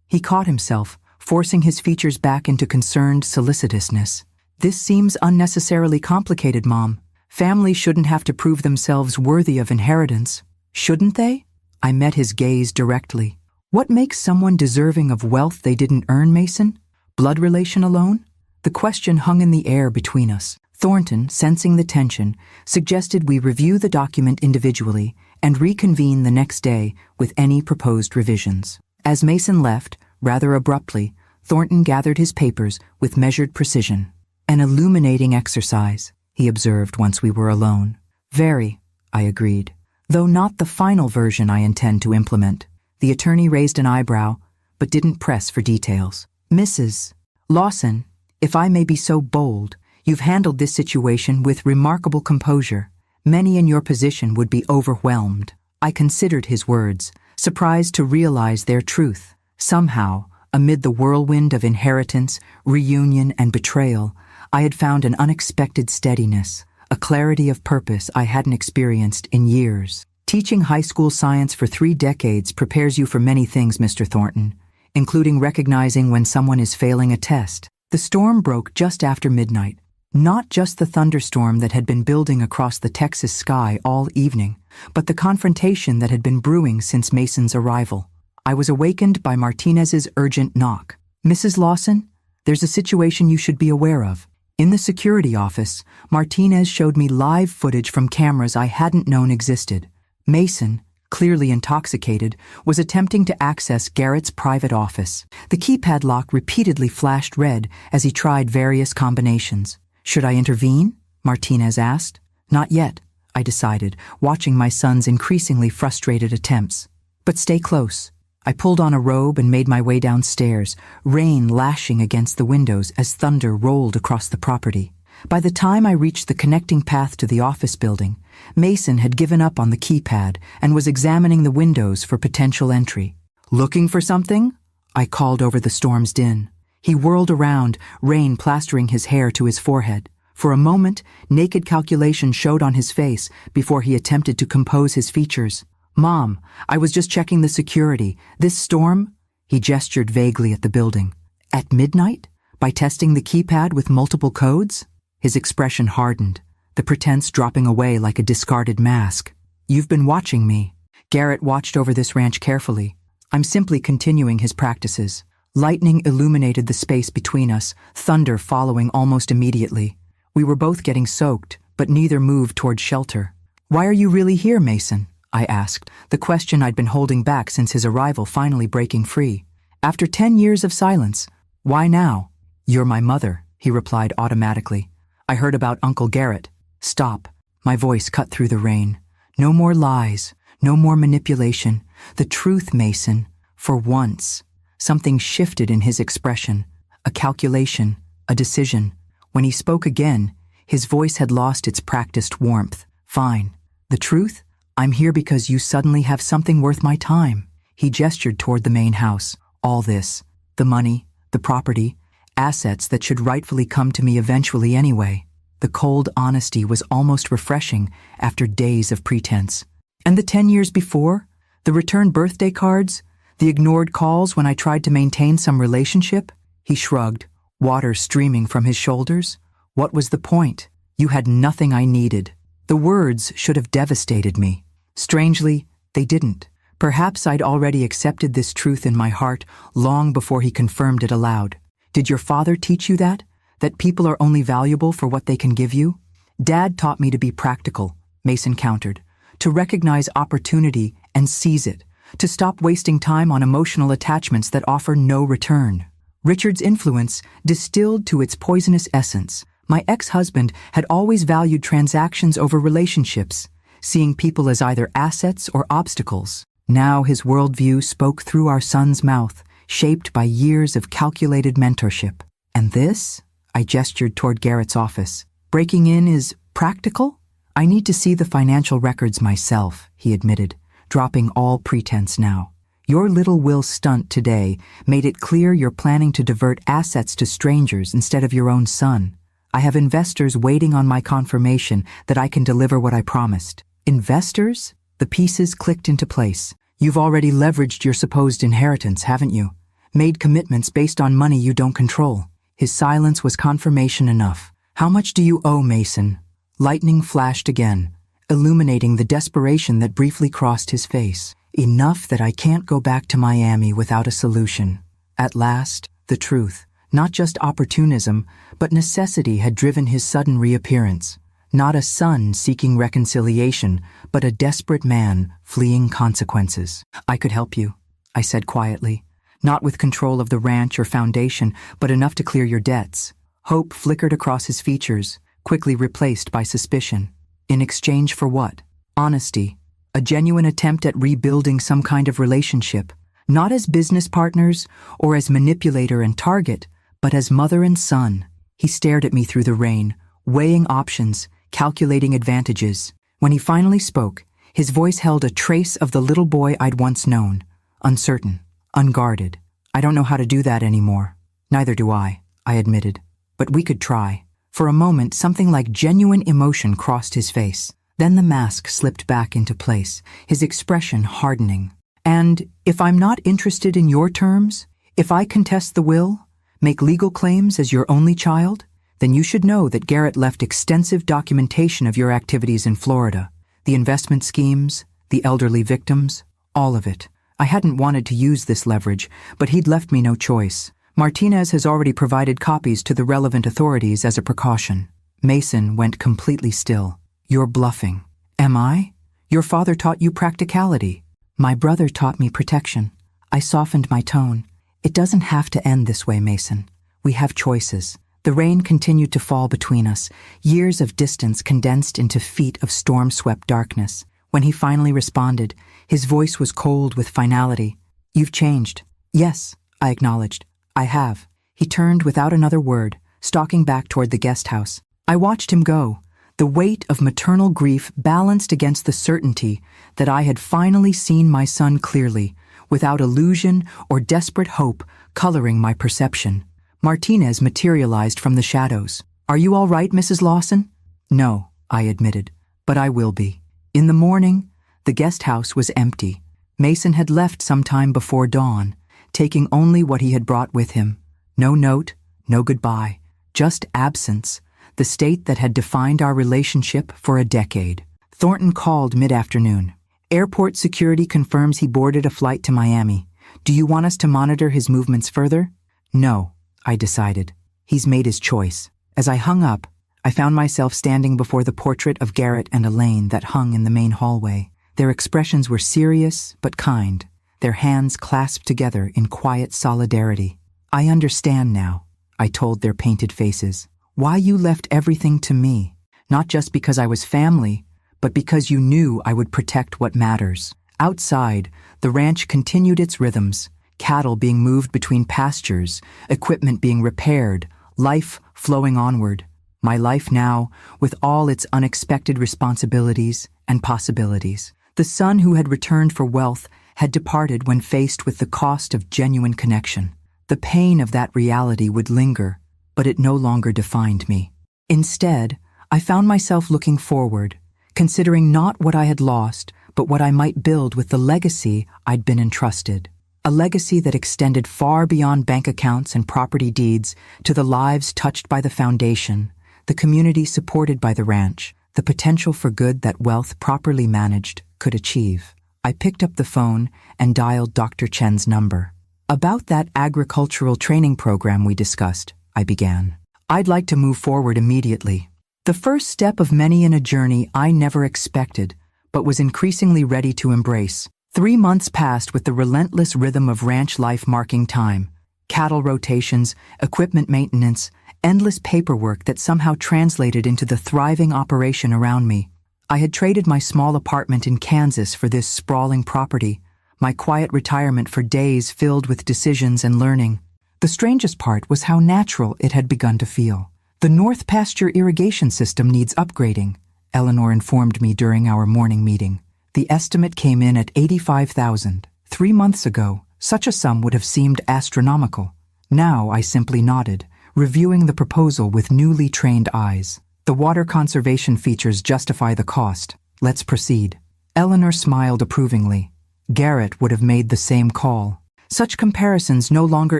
He caught himself, forcing his features back into concerned solicitousness. This seems unnecessarily complicated, Mom. Families shouldn't have to prove themselves worthy of inheritance, shouldn't they? I met his gaze directly. What makes someone deserving of wealth they didn't earn, Mason? Blood relation alone? The question hung in the air between us. Thornton, sensing the tension, suggested we review the document individually and reconvene the next day with any proposed revisions. As Mason left, rather abruptly, Thornton gathered his papers with measured precision. An illuminating exercise, he observed once we were alone. Very, I agreed, though not the final version I intend to implement. The attorney raised an eyebrow, but didn't press for details. Mrs. Lawson, if I may be so bold, you've handled this situation with remarkable composure. Many in your position would be overwhelmed. I considered his words, surprised to realize their truth. Somehow, amid the whirlwind of inheritance, reunion, and betrayal, I had found an unexpected steadiness, a clarity of purpose I hadn't experienced in years. Teaching high school science for 3 decades prepares you for many things, Mr. Thornton, including recognizing when someone is failing a test. The storm broke just after midnight. Not just the thunderstorm that had been building across the Texas sky all evening, but the confrontation that had been brewing since Mason's arrival. I was awakened by Martinez's urgent knock. Mrs. Lawson, there's a situation you should be aware of. In the security office, Martinez showed me live footage from cameras I hadn't known existed. Mason, clearly intoxicated, was attempting to access Garrett's private office. The keypad lock repeatedly flashed red as he tried various combinations. Should I intervene? Martinez asked. Not yet, I decided, watching my son's increasingly frustrated attempts. But stay close. I pulled on a robe and made my way downstairs, rain lashing against the windows as thunder rolled across the property. By the time I reached the connecting path to the office building, Mason had given up on the keypad and was examining the windows for potential entry. Looking for something? I called over the storm's din. He whirled around, rain plastering his hair to his forehead. For a moment, naked calculation showed on his face before he attempted to compose his features. Mom, I was just checking the security. This storm? He gestured vaguely at the building. At midnight? By testing the keypad with multiple codes? His expression hardened, the pretense dropping away like a discarded mask. You've been watching me. Garrett watched over this ranch carefully. I'm simply continuing his practices. Lightning illuminated the space between us, thunder following almost immediately. We were both getting soaked, but neither moved toward shelter. Why are you really here, Mason? I asked, the question I'd been holding back since his arrival finally breaking free. After 10 years of silence, why now? You're my mother, he replied automatically. I heard about Uncle Garrett. Stop. My voice cut through the rain. No more lies, no more manipulation. The truth, Mason. For once. Something shifted in his expression. A calculation, a decision. When he spoke again, his voice had lost its practiced warmth. Fine. The truth? I'm here because you suddenly have something worth my time. He gestured toward the main house. All this. The money, the property, assets that should rightfully come to me eventually anyway. The cold honesty was almost refreshing after days of pretense. And the 10 years before? The returned birthday cards? The ignored calls when I tried to maintain some relationship? He shrugged, water streaming from his shoulders. What was the point? You had nothing I needed. The words should have devastated me. Strangely, they didn't. Perhaps I'd already accepted this truth in my heart long before he confirmed it aloud. Did your father teach you that? That people are only valuable for what they can give you? Dad taught me to be practical, Mason countered. To recognize opportunity and seize it. To stop wasting time on emotional attachments that offer no return. Richard's influence distilled to its poisonous essence. My ex-husband had always valued transactions over relationships, seeing people as either assets or obstacles. Now his worldview spoke through our son's mouth, shaped by years of calculated mentorship. And this? I gestured toward Garrett's office. Breaking in is practical? I need to see the financial records myself, he admitted, dropping all pretense now. Your little will stunt today made it clear you're planning to divert assets to strangers instead of your own son. I have investors waiting on my confirmation that I can deliver what I promised. Investors? The pieces clicked into place. You've already leveraged your supposed inheritance, haven't you? Made commitments based on money you don't control. His silence was confirmation enough. How much do you owe, Mason? Lightning flashed again, illuminating the desperation that briefly crossed his face. Enough that I can't go back to Miami without a solution. At last, the truth, not just opportunism, but necessity had driven his sudden reappearance. Not a son seeking reconciliation, but a desperate man fleeing consequences. I could help you, I said quietly. Not with control of the ranch or foundation, but enough to clear your debts. Hope flickered across his features, quickly replaced by suspicion. In exchange for what? Honesty. A genuine attempt at rebuilding some kind of relationship. Not as business partners or as manipulator and target, but as mother and son. He stared at me through the rain, weighing options, calculating advantages. When he finally spoke, his voice held a trace of the little boy I'd once known. Uncertain. Unguarded. I don't know how to do that anymore. Neither do I admitted. But we could try. For a moment, something like genuine emotion crossed his face. Then the mask slipped back into place, his expression hardening. And if I'm not interested in your terms, if I contest the will, make legal claims as your only child, then you should know that Garrett left extensive documentation of your activities in Florida. The investment schemes, the elderly victims, all of it. I hadn't wanted to use this leverage, but he'd left me no choice. Martinez has already provided copies to the relevant authorities as a precaution. Mason went completely still. You're bluffing. Am I? Your father taught you practicality. My brother taught me protection. I softened my tone. It doesn't have to end this way, Mason. We have choices. The rain continued to fall between us, years of distance condensed into feet of storm-swept darkness. When he finally responded, his voice was cold with finality. You've changed. Yes, I acknowledged. I have. He turned without another word, stalking back toward the guest house. I watched him go, the weight of maternal grief balanced against the certainty that I had finally seen my son clearly, without illusion or desperate hope coloring my perception. Martinez materialized from the shadows. Are you all right, Mrs. Lawson? No, I admitted, but I will be. In the morning, the guest house was empty. Mason had left some time before dawn, taking only what he had brought with him. No note, no goodbye, just absence, the state that had defined our relationship for a decade. Thornton called mid-afternoon. Airport security confirms he boarded a flight to Miami. Do you want us to monitor his movements further? No, I decided. He's made his choice. As I hung up, I found myself standing before the portrait of Garrett and Elaine that hung in the main hallway. Their expressions were serious but kind, their hands clasped together in quiet solidarity. I understand now, I told their painted faces, why you left everything to me, not just because I was family, but because you knew I would protect what matters. Outside, the ranch continued its rhythms, cattle being moved between pastures, equipment being repaired, life flowing onward. My life now, with all its unexpected responsibilities and possibilities. The son who had returned for wealth had departed when faced with the cost of genuine connection. The pain of that reality would linger, but it no longer defined me. Instead, I found myself looking forward, considering not what I had lost, but what I might build with the legacy I'd been entrusted. A legacy that extended far beyond bank accounts and property deeds to the lives touched by the foundation, the community supported by the ranch, the potential for good that wealth properly managed could achieve. I picked up the phone and dialed Dr. Chen's number. About that agricultural training program we discussed, I began. I'd like to move forward immediately. The first step of many in a journey I never expected, but was increasingly ready to embrace. 3 months passed with the relentless rhythm of ranch life marking time. Cattle rotations, equipment maintenance, endless paperwork that somehow translated into the thriving operation around me. I had traded my small apartment in Kansas for this sprawling property, my quiet retirement for days filled with decisions and learning. The strangest part was how natural it had begun to feel. The North Pasture irrigation system needs upgrading, Eleanor informed me during our morning meeting. The estimate came in at $85,000. 3 months ago, such a sum would have seemed astronomical. Now I simply nodded, reviewing the proposal with newly trained eyes. The water conservation features justify the cost. Let's proceed. Eleanor smiled approvingly. Garrett would have made the same call. Such comparisons no longer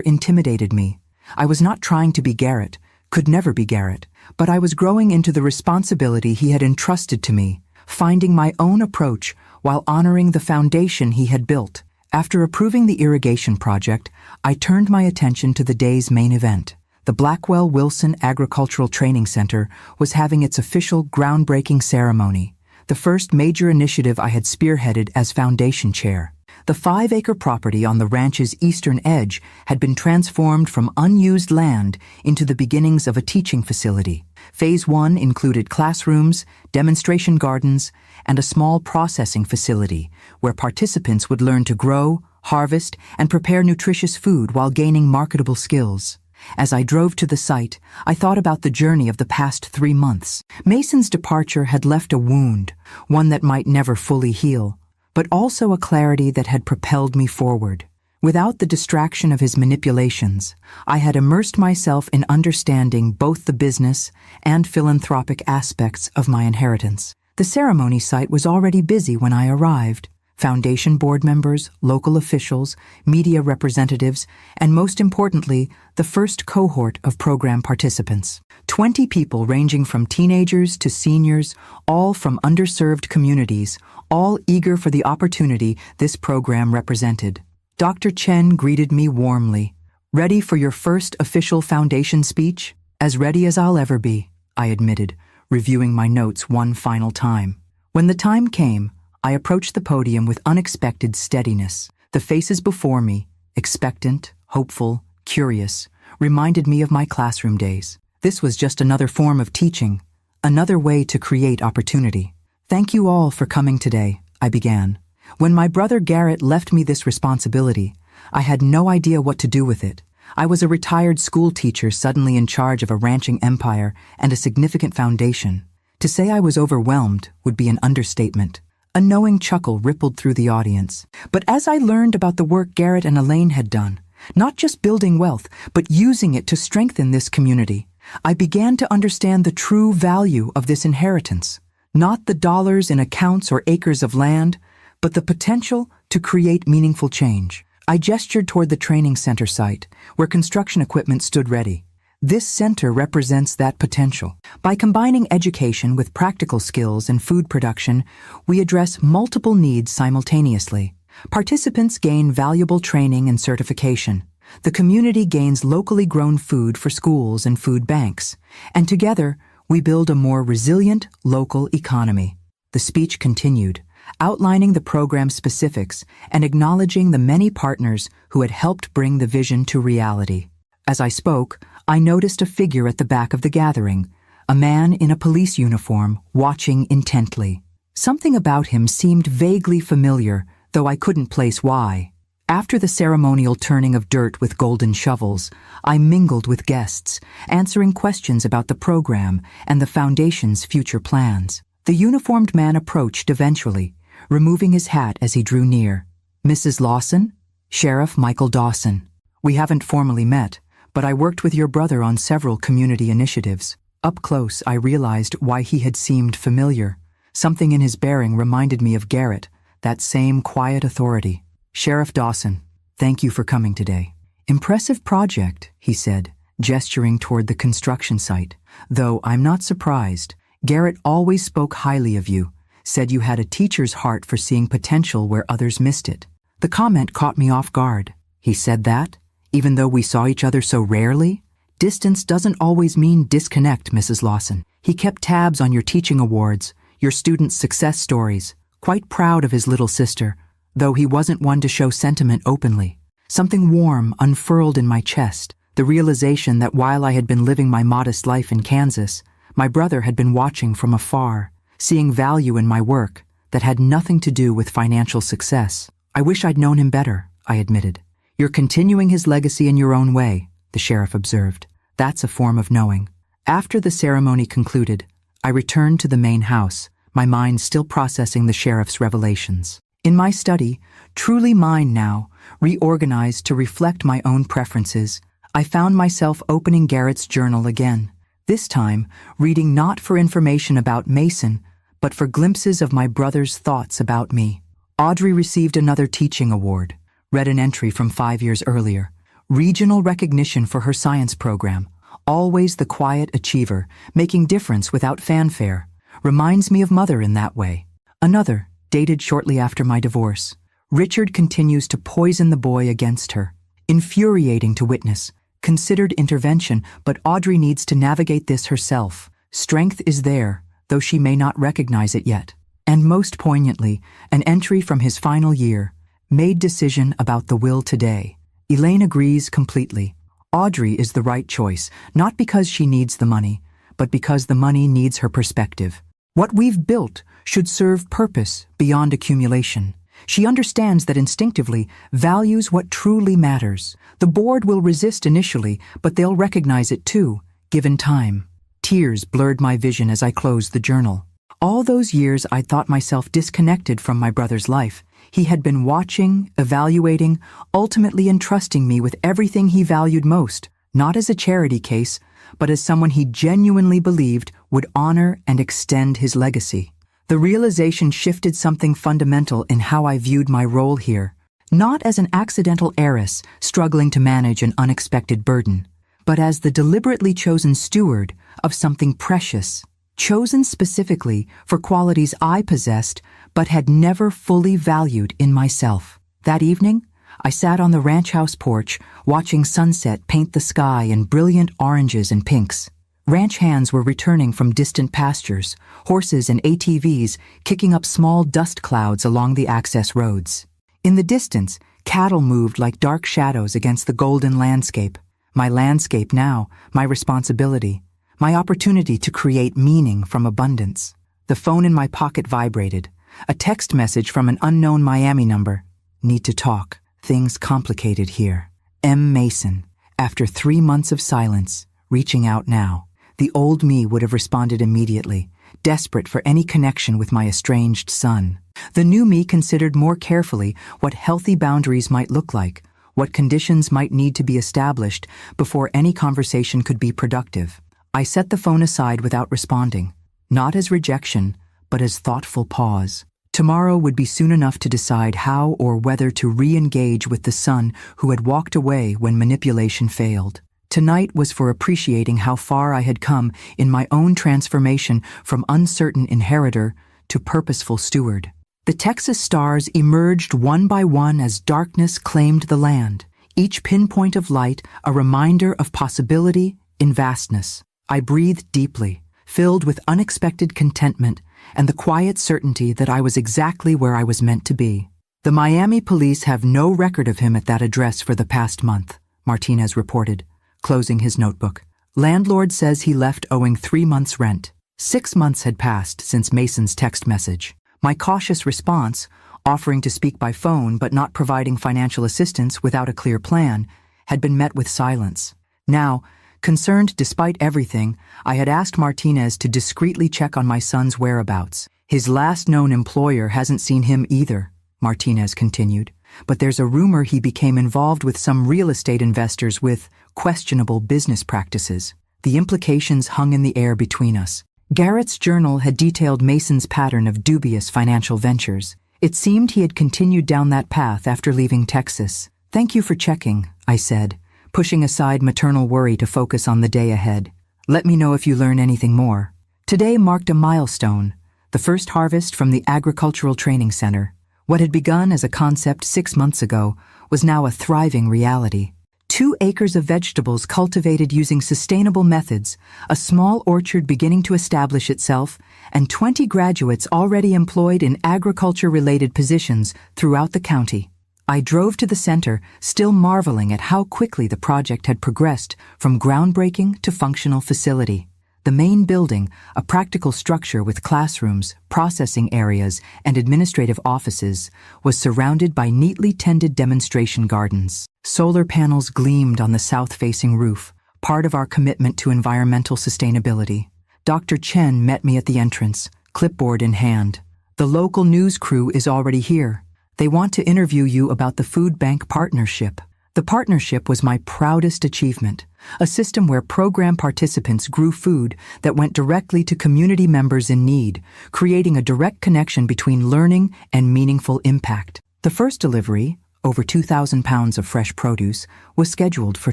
intimidated me. I was not trying to be Garrett, could never be Garrett, but I was growing into the responsibility he had entrusted to me, finding my own approach while honoring the foundation he had built. After approving the irrigation project, I turned my attention to the day's main event. The Blackwell-Wilson Agricultural Training Center was having its official groundbreaking ceremony, the first major initiative I had spearheaded as foundation chair. The 5-acre property on the ranch's eastern edge had been transformed from unused land into the beginnings of a teaching facility. Phase 1 included classrooms, demonstration gardens, and a small processing facility where participants would learn to grow, harvest, and prepare nutritious food while gaining marketable skills. As I drove to the site, I thought about the journey of the past 3 months. Mason's departure had left a wound, one that might never fully heal, but also a clarity that had propelled me forward. Without the distraction of his manipulations, I had immersed myself in understanding both the business and philanthropic aspects of my inheritance. The ceremony site was already busy when I arrived. Foundation board members, local officials, media representatives, and most importantly, the first cohort of program participants. 20 people ranging from teenagers to seniors, all from underserved communities, all eager for the opportunity this program represented. Dr. Chen greeted me warmly. Ready for your first official foundation speech? As ready as I'll ever be, I admitted, reviewing my notes one final time. When the time came, I approached the podium with unexpected steadiness. The faces before me, expectant, hopeful, curious, reminded me of my classroom days. This was just another form of teaching, another way to create opportunity. Thank you all for coming today, I began. When my brother Garrett left me this responsibility, I had no idea what to do with it. I was a retired school teacher suddenly in charge of a ranching empire and a significant foundation. To say I was overwhelmed would be an understatement. A knowing chuckle rippled through the audience. But as I learned about the work Garrett and Elaine had done, not just building wealth, but using it to strengthen this community, I began to understand the true value of this inheritance. Not the dollars in accounts or acres of land, but the potential to create meaningful change. I gestured toward the training center site, where construction equipment stood ready. This center represents that potential. By combining education with practical skills and food production, we address multiple needs simultaneously. Participants gain valuable training and certification. The community gains locally grown food for schools and food banks. And together, we build a more resilient local economy. The speech continued, outlining the program's specifics and acknowledging the many partners who had helped bring the vision to reality. As I spoke, I noticed a figure at the back of the gathering, a man in a police uniform watching intently. Something about him seemed vaguely familiar, though I couldn't place why. After the ceremonial turning of dirt with golden shovels, I mingled with guests, answering questions about the program and the Foundation's future plans. The uniformed man approached eventually, removing his hat as he drew near. "Mrs. Lawson? Sheriff Michael Dawson. We haven't formally met, but I worked with your brother on several community initiatives." Up close, I realized why he had seemed familiar. Something in his bearing reminded me of Garrett, that same quiet authority. "Sheriff Dawson, thank you for coming today." "Impressive project," he said, gesturing toward the construction site. "Though I'm not surprised. Garrett always spoke highly of you, said you had a teacher's heart for seeing potential where others missed it." The comment caught me off guard. He said that, even though we saw each other so rarely? Distance doesn't always mean disconnect, Mrs. Lawson. He kept tabs on your teaching awards, your students' success stories, quite proud of his little sister, though he wasn't one to show sentiment openly. Something warm unfurled in my chest, the realization that while I had been living my modest life in Kansas, my brother had been watching from afar, seeing value in my work that had nothing to do with financial success. "I wish I'd known him better," I admitted. "You're continuing his legacy in your own way," the sheriff observed. "That's a form of knowing." After the ceremony concluded, I returned to the main house, my mind still processing the sheriff's revelations. In my study, truly mine now, reorganized to reflect my own preferences, I found myself opening Garrett's journal again. This time, reading not for information about Mason, but for glimpses of my brother's thoughts about me. Audrey received another teaching award, read an entry from 5 years earlier. Regional recognition for her science program, always the quiet achiever, making difference without fanfare. Reminds me of Mother in that way. Another, dated shortly after my divorce. Richard continues to poison the boy against her. Infuriating to witness. Considered intervention, but Audrey needs to navigate this herself. Strength is there, though she may not recognize it yet. And most poignantly, an entry from his final year. Made decision about the will today. Elaine agrees completely. Audrey is the right choice, not because she needs the money, but because the money needs her perspective. What we've built should serve purpose beyond accumulation. She understands that instinctively, values what truly matters. The board will resist initially, but they'll recognize it too, given time. Tears blurred my vision as I closed the journal. All those years I'd thought myself disconnected from my brother's life. He had been watching, evaluating, ultimately entrusting me with everything he valued most, not as a charity case, but as someone he genuinely believed would honor and extend his legacy. The realization shifted something fundamental in how I viewed my role here, not as an accidental heiress struggling to manage an unexpected burden, but as the deliberately chosen steward of something precious, chosen specifically for qualities I possessed but had never fully valued in myself. That evening, I sat on the ranch house porch, watching sunset paint the sky in brilliant oranges and pinks. Ranch hands were returning from distant pastures, horses and ATVs kicking up small dust clouds along the access roads. In the distance, cattle moved like dark shadows against the golden landscape. My landscape now, my responsibility, my opportunity to create meaning from abundance. The phone in my pocket vibrated. A text message from an unknown Miami number. "Need to talk. Things complicated here. M. Mason." After 3 months of silence, reaching out now. The old me would have responded immediately, desperate for any connection with my estranged son. The new me considered more carefully what healthy boundaries might look like, what conditions might need to be established before any conversation could be productive. I set the phone aside without responding, not as rejection, but as thoughtful pause. Tomorrow would be soon enough to decide how or whether to re-engage with the son who had walked away when manipulation failed. Tonight was for appreciating how far I had come in my own transformation from uncertain inheritor to purposeful steward. The Texas stars emerged one by one as darkness claimed the land, each pinpoint of light a reminder of possibility in vastness. I breathed deeply, filled with unexpected contentment and the quiet certainty that I was exactly where I was meant to be. The Miami police have no record of him at that address for the past month, Martinez reported, closing his notebook. Landlord says he left owing 3 months' rent. 6 months had passed since Mason's text message. My cautious response, offering to speak by phone but not providing financial assistance without a clear plan, had been met with silence. Now, concerned despite everything, I had asked Martinez to discreetly check on my son's whereabouts. His last known employer hasn't seen him either, Martinez continued, but there's a rumor he became involved with some real estate investors with questionable business practices. The implications hung in the air between us. Garrett's journal had detailed Mason's pattern of dubious financial ventures. It seemed he had continued down that path after leaving Texas. Thank you for checking, I said, pushing aside maternal worry to focus on the day ahead. Let me know if you learn anything more. Today marked a milestone, the first harvest from the Agricultural Training Center. What had begun as a concept 6 months ago was now a thriving reality. 2 acres of vegetables cultivated using sustainable methods, a small orchard beginning to establish itself, and 20 graduates already employed in agriculture-related positions throughout the county. I drove to the center, still marveling at how quickly the project had progressed from groundbreaking to functional facility. The main building, a practical structure with classrooms, processing areas, and administrative offices, was surrounded by neatly tended demonstration gardens. Solar panels gleamed on the south-facing roof, part of our commitment to environmental sustainability. Dr. Chen met me at the entrance, clipboard in hand. The local news crew is already here. They want to interview you about the food bank partnership. The partnership was my proudest achievement, a system where program participants grew food that went directly to community members in need, creating a direct connection between learning and meaningful impact. The first delivery, over 2,000 pounds of fresh produce, was scheduled for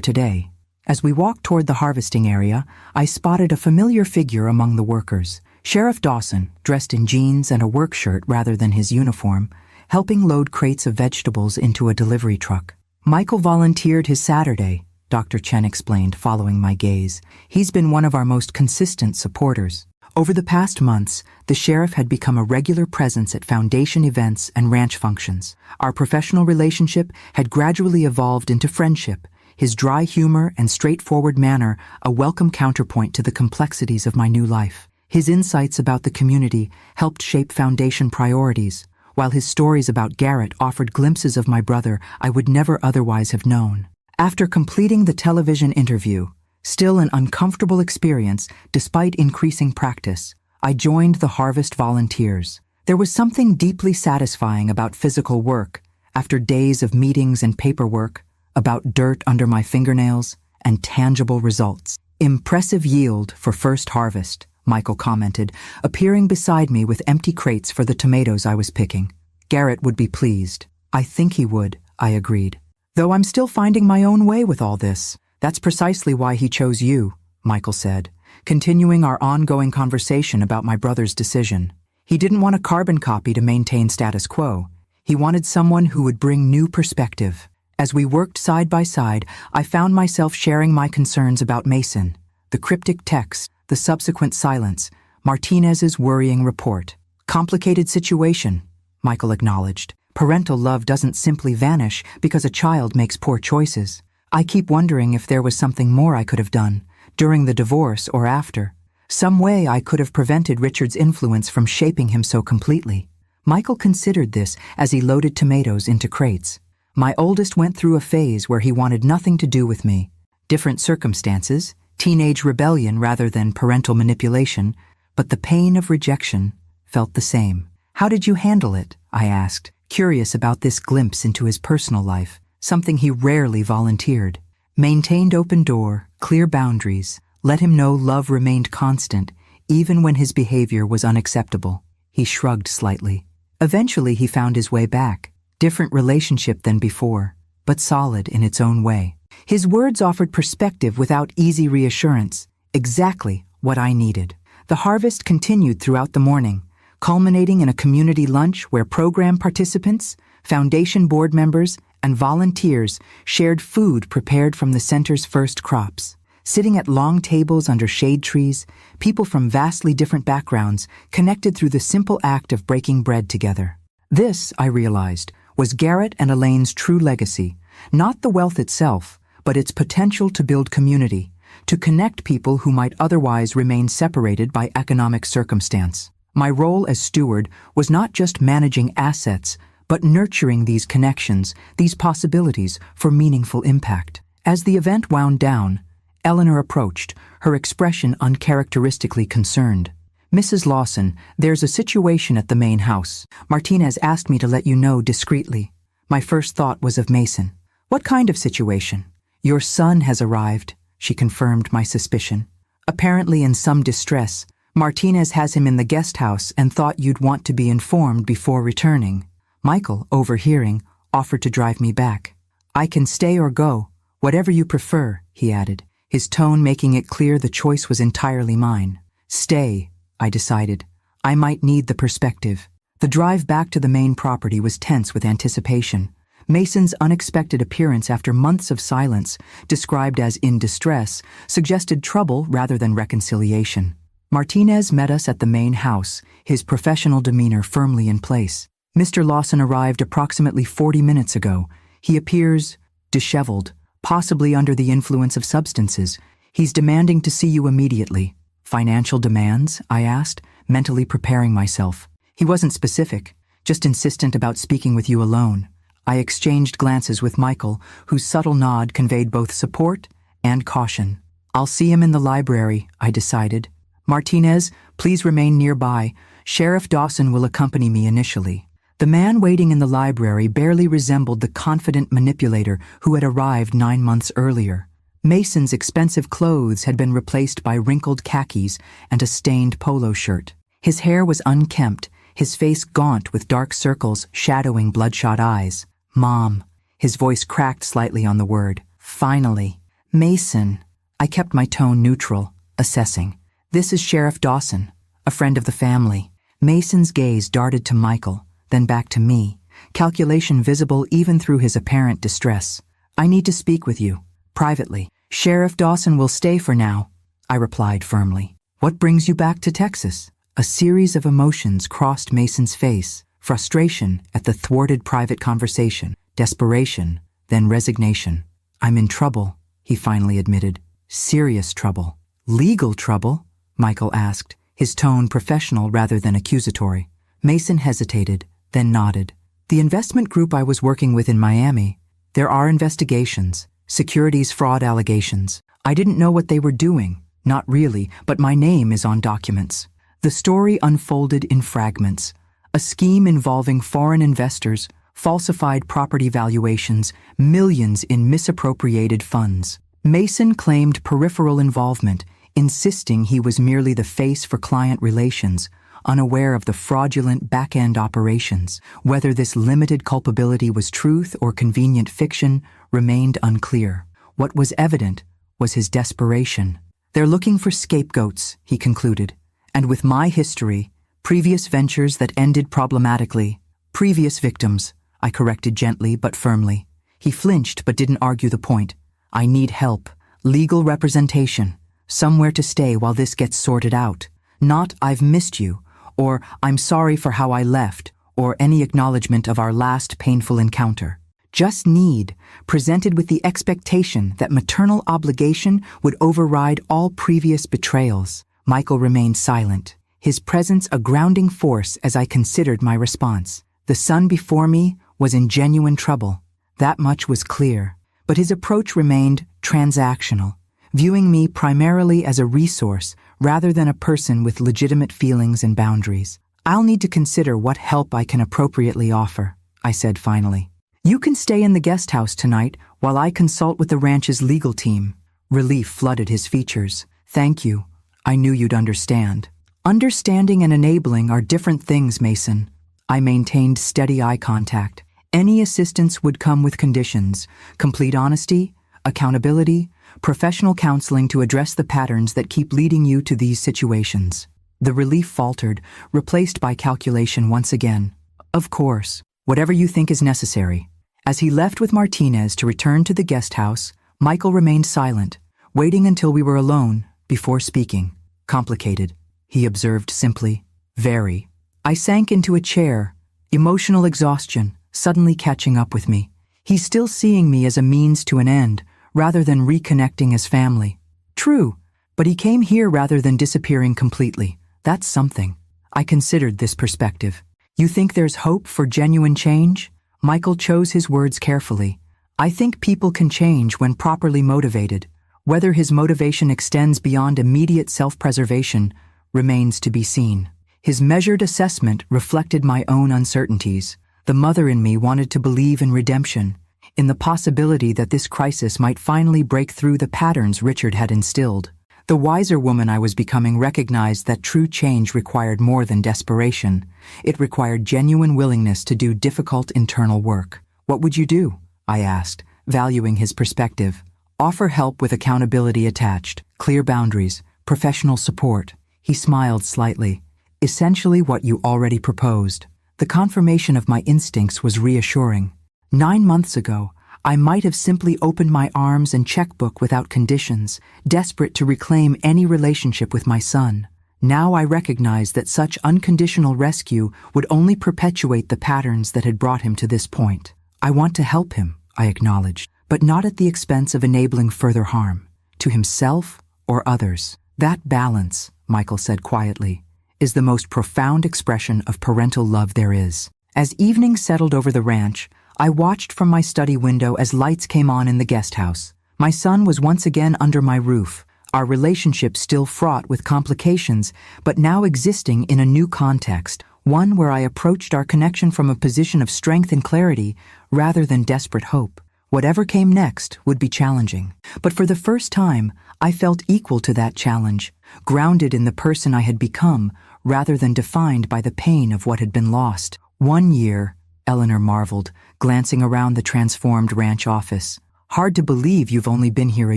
today. As we walked toward the harvesting area, I spotted a familiar figure among the workers. Sheriff Dawson, dressed in jeans and a work shirt rather than his uniform, helping load crates of vegetables into a delivery truck. Michael volunteered his Saturday, Dr. Chen explained, following my gaze. He's been one of our most consistent supporters. Over the past months, the sheriff had become a regular presence at foundation events and ranch functions. Our professional relationship had gradually evolved into friendship, his dry humor and straightforward manner a welcome counterpoint to the complexities of my new life. His insights about the community helped shape foundation priorities, while his stories about Garrett offered glimpses of my brother I would never otherwise have known. After completing the television interview, still an uncomfortable experience despite increasing practice, I joined the harvest volunteers. There was something deeply satisfying about physical work, after days of meetings and paperwork, about dirt under my fingernails, and tangible results. Impressive yield for first harvest, Michael commented, appearing beside me with empty crates for the tomatoes I was picking. Garrett would be pleased. I think he would, I agreed. Though I'm still finding my own way with all this. That's precisely why he chose you, Michael said, continuing our ongoing conversation about my brother's decision. He didn't want a carbon copy to maintain status quo. He wanted someone who would bring new perspective. As we worked side by side, I found myself sharing my concerns about Mason, the cryptic text, the subsequent silence, Martinez's worrying report. Complicated situation, Michael acknowledged. Parental love doesn't simply vanish because a child makes poor choices. I keep wondering if there was something more I could have done, during the divorce or after. Some way I could have prevented Richard's influence from shaping him so completely. Michael considered this as he loaded tomatoes into crates. My oldest went through a phase where he wanted nothing to do with me. Different circumstances, teenage rebellion rather than parental manipulation, but the pain of rejection felt the same. How did you handle it? I asked, curious about this glimpse into his personal life, something he rarely volunteered. Maintained open door, clear boundaries, let him know love remained constant, even when his behavior was unacceptable. He shrugged slightly. Eventually he found his way back. Different relationship than before, but solid in its own way. His words offered perspective without easy reassurance, exactly what I needed. The harvest continued throughout the morning, culminating in a community lunch where program participants, foundation board members, and volunteers shared food prepared from the center's first crops. Sitting at long tables under shade trees, people from vastly different backgrounds connected through the simple act of breaking bread together. This, I realized, was Garrett and Elaine's true legacy, not the wealth itself, but its potential to build community, to connect people who might otherwise remain separated by economic circumstance. My role as steward was not just managing assets, but nurturing these connections, these possibilities for meaningful impact. As the event wound down, Eleanor approached, her expression uncharacteristically concerned. "Mrs. Lawson, there's a situation at the main house. Martinez asked me to let you know discreetly." My first thought was of Mason. "What kind of situation?" "Your son has arrived," she confirmed my suspicion. "Apparently in some distress. Martinez has him in the guest house and thought you'd want to be informed before returning." Michael, overhearing, offered to drive me back. "I can stay or go, whatever you prefer," he added, his tone making it clear the choice was entirely mine. "Stay," I decided. I might need the perspective. The drive back to the main property was tense with anticipation. Mason's unexpected appearance after months of silence, described as in distress, suggested trouble rather than reconciliation. Martinez met us at the main house, his professional demeanor firmly in place. "Mr. Lawson arrived approximately 40 minutes ago. He appears disheveled, possibly under the influence of substances. He's demanding to see you immediately." "Financial demands?" I asked, mentally preparing myself. He wasn't specific, just insistent about speaking with you alone. I exchanged glances with Michael, whose subtle nod conveyed both support and caution. "I'll see him in the library," I decided. "Martinez, please remain nearby. Sheriff Dawson will accompany me initially." The man waiting in the library barely resembled the confident manipulator who had arrived 9 months earlier. Mason's expensive clothes had been replaced by wrinkled khakis and a stained polo shirt. His hair was unkempt, his face gaunt with dark circles shadowing bloodshot eyes. "Mom." His voice cracked slightly on the word. "Finally." "Mason." I kept my tone neutral, assessing. "This is Sheriff Dawson, a friend of the family." Mason's gaze darted to Michael, then back to me, calculation visible even through his apparent distress. "I need to speak with you, privately." "Sheriff Dawson will stay for now," I replied firmly. "What brings you back to Texas?" A series of emotions crossed Mason's face. Frustration at the thwarted private conversation, desperation, then resignation. "I'm in trouble," he finally admitted. "Serious trouble." "Legal trouble?" Michael asked, his tone professional rather than accusatory. Mason hesitated, then nodded. "The investment group I was working with in Miami. There are investigations, securities fraud allegations. I didn't know what they were doing, not really, but my name is on documents." The story unfolded in fragments. A scheme involving foreign investors, falsified property valuations, millions in misappropriated funds. Mason claimed peripheral involvement, insisting he was merely the face for client relations, unaware of the fraudulent back-end operations. Whether this limited culpability was truth or convenient fiction remained unclear. What was evident was his desperation. "They're looking for scapegoats," he concluded. "And with my history, previous ventures that ended problematically, previous victims," I corrected gently but firmly. He flinched but didn't argue the point. "I need help, legal representation, somewhere to stay while this gets sorted out. Not 'I've missed you,' or 'I'm sorry for how I left,' or any acknowledgement of our last painful encounter. Just need, presented with the expectation that maternal obligation would override all previous betrayals." Michael remained silent, his presence a grounding force as I considered my response. The son before me was in genuine trouble. That much was clear. But his approach remained transactional, viewing me primarily as a resource rather than a person with legitimate feelings and boundaries. "I'll need to consider what help I can appropriately offer," I said finally. "You can stay in the guest house tonight while I consult with the ranch's legal team." Relief flooded his features. "Thank you. I knew you'd understand." "Understanding and enabling are different things, Mason." I maintained steady eye contact. "Any assistance would come with conditions: complete honesty, accountability, professional counseling to address the patterns that keep leading you to these situations. The relief faltered, replaced by calculation once again. Of course, whatever you think is necessary. As he left with Martinez to return to the guest house, Michael remained silent, waiting until we were alone before speaking. Complicated, he observed simply. Very. I sank into a chair, emotional exhaustion suddenly catching up with me. He's still seeing me as a means to an end, rather than reconnecting as family. True, but he came here rather than disappearing completely. That's something. I considered this perspective. You think there's hope for genuine change? Michael chose his words carefully. I think people can change when properly motivated. Whether his motivation extends beyond immediate self-preservation remains to be seen. His measured assessment reflected my own uncertainties. The mother in me wanted to believe in redemption, in the possibility that this crisis might finally break through the patterns Richard had instilled. The wiser woman I was becoming recognized that true change required more than desperation. It required genuine willingness to do difficult internal work. What would you do? I asked, valuing his perspective. Offer help with accountability attached, clear boundaries, professional support. He smiled slightly. Essentially what you already proposed. The confirmation of my instincts was reassuring. 9 months ago, I might have simply opened my arms and checkbook without conditions, desperate to reclaim any relationship with my son. Now I recognize that such unconditional rescue would only perpetuate the patterns that had brought him to this point. I want to help him, I acknowledged, but not at the expense of enabling further harm, to himself or others. That balance, Michael said quietly, is the most profound expression of parental love there is. As evening settled over the ranch, I watched from my study window as lights came on in the guest house. My son was once again under my roof, our relationship still fraught with complications, but now existing in a new context, one where I approached our connection from a position of strength and clarity rather than desperate hope. Whatever came next would be challenging. But for the first time, I felt equal to that challenge, grounded in the person I had become, rather than defined by the pain of what had been lost. 1 year, Eleanor marveled, glancing around the transformed ranch office. Hard to believe you've only been here a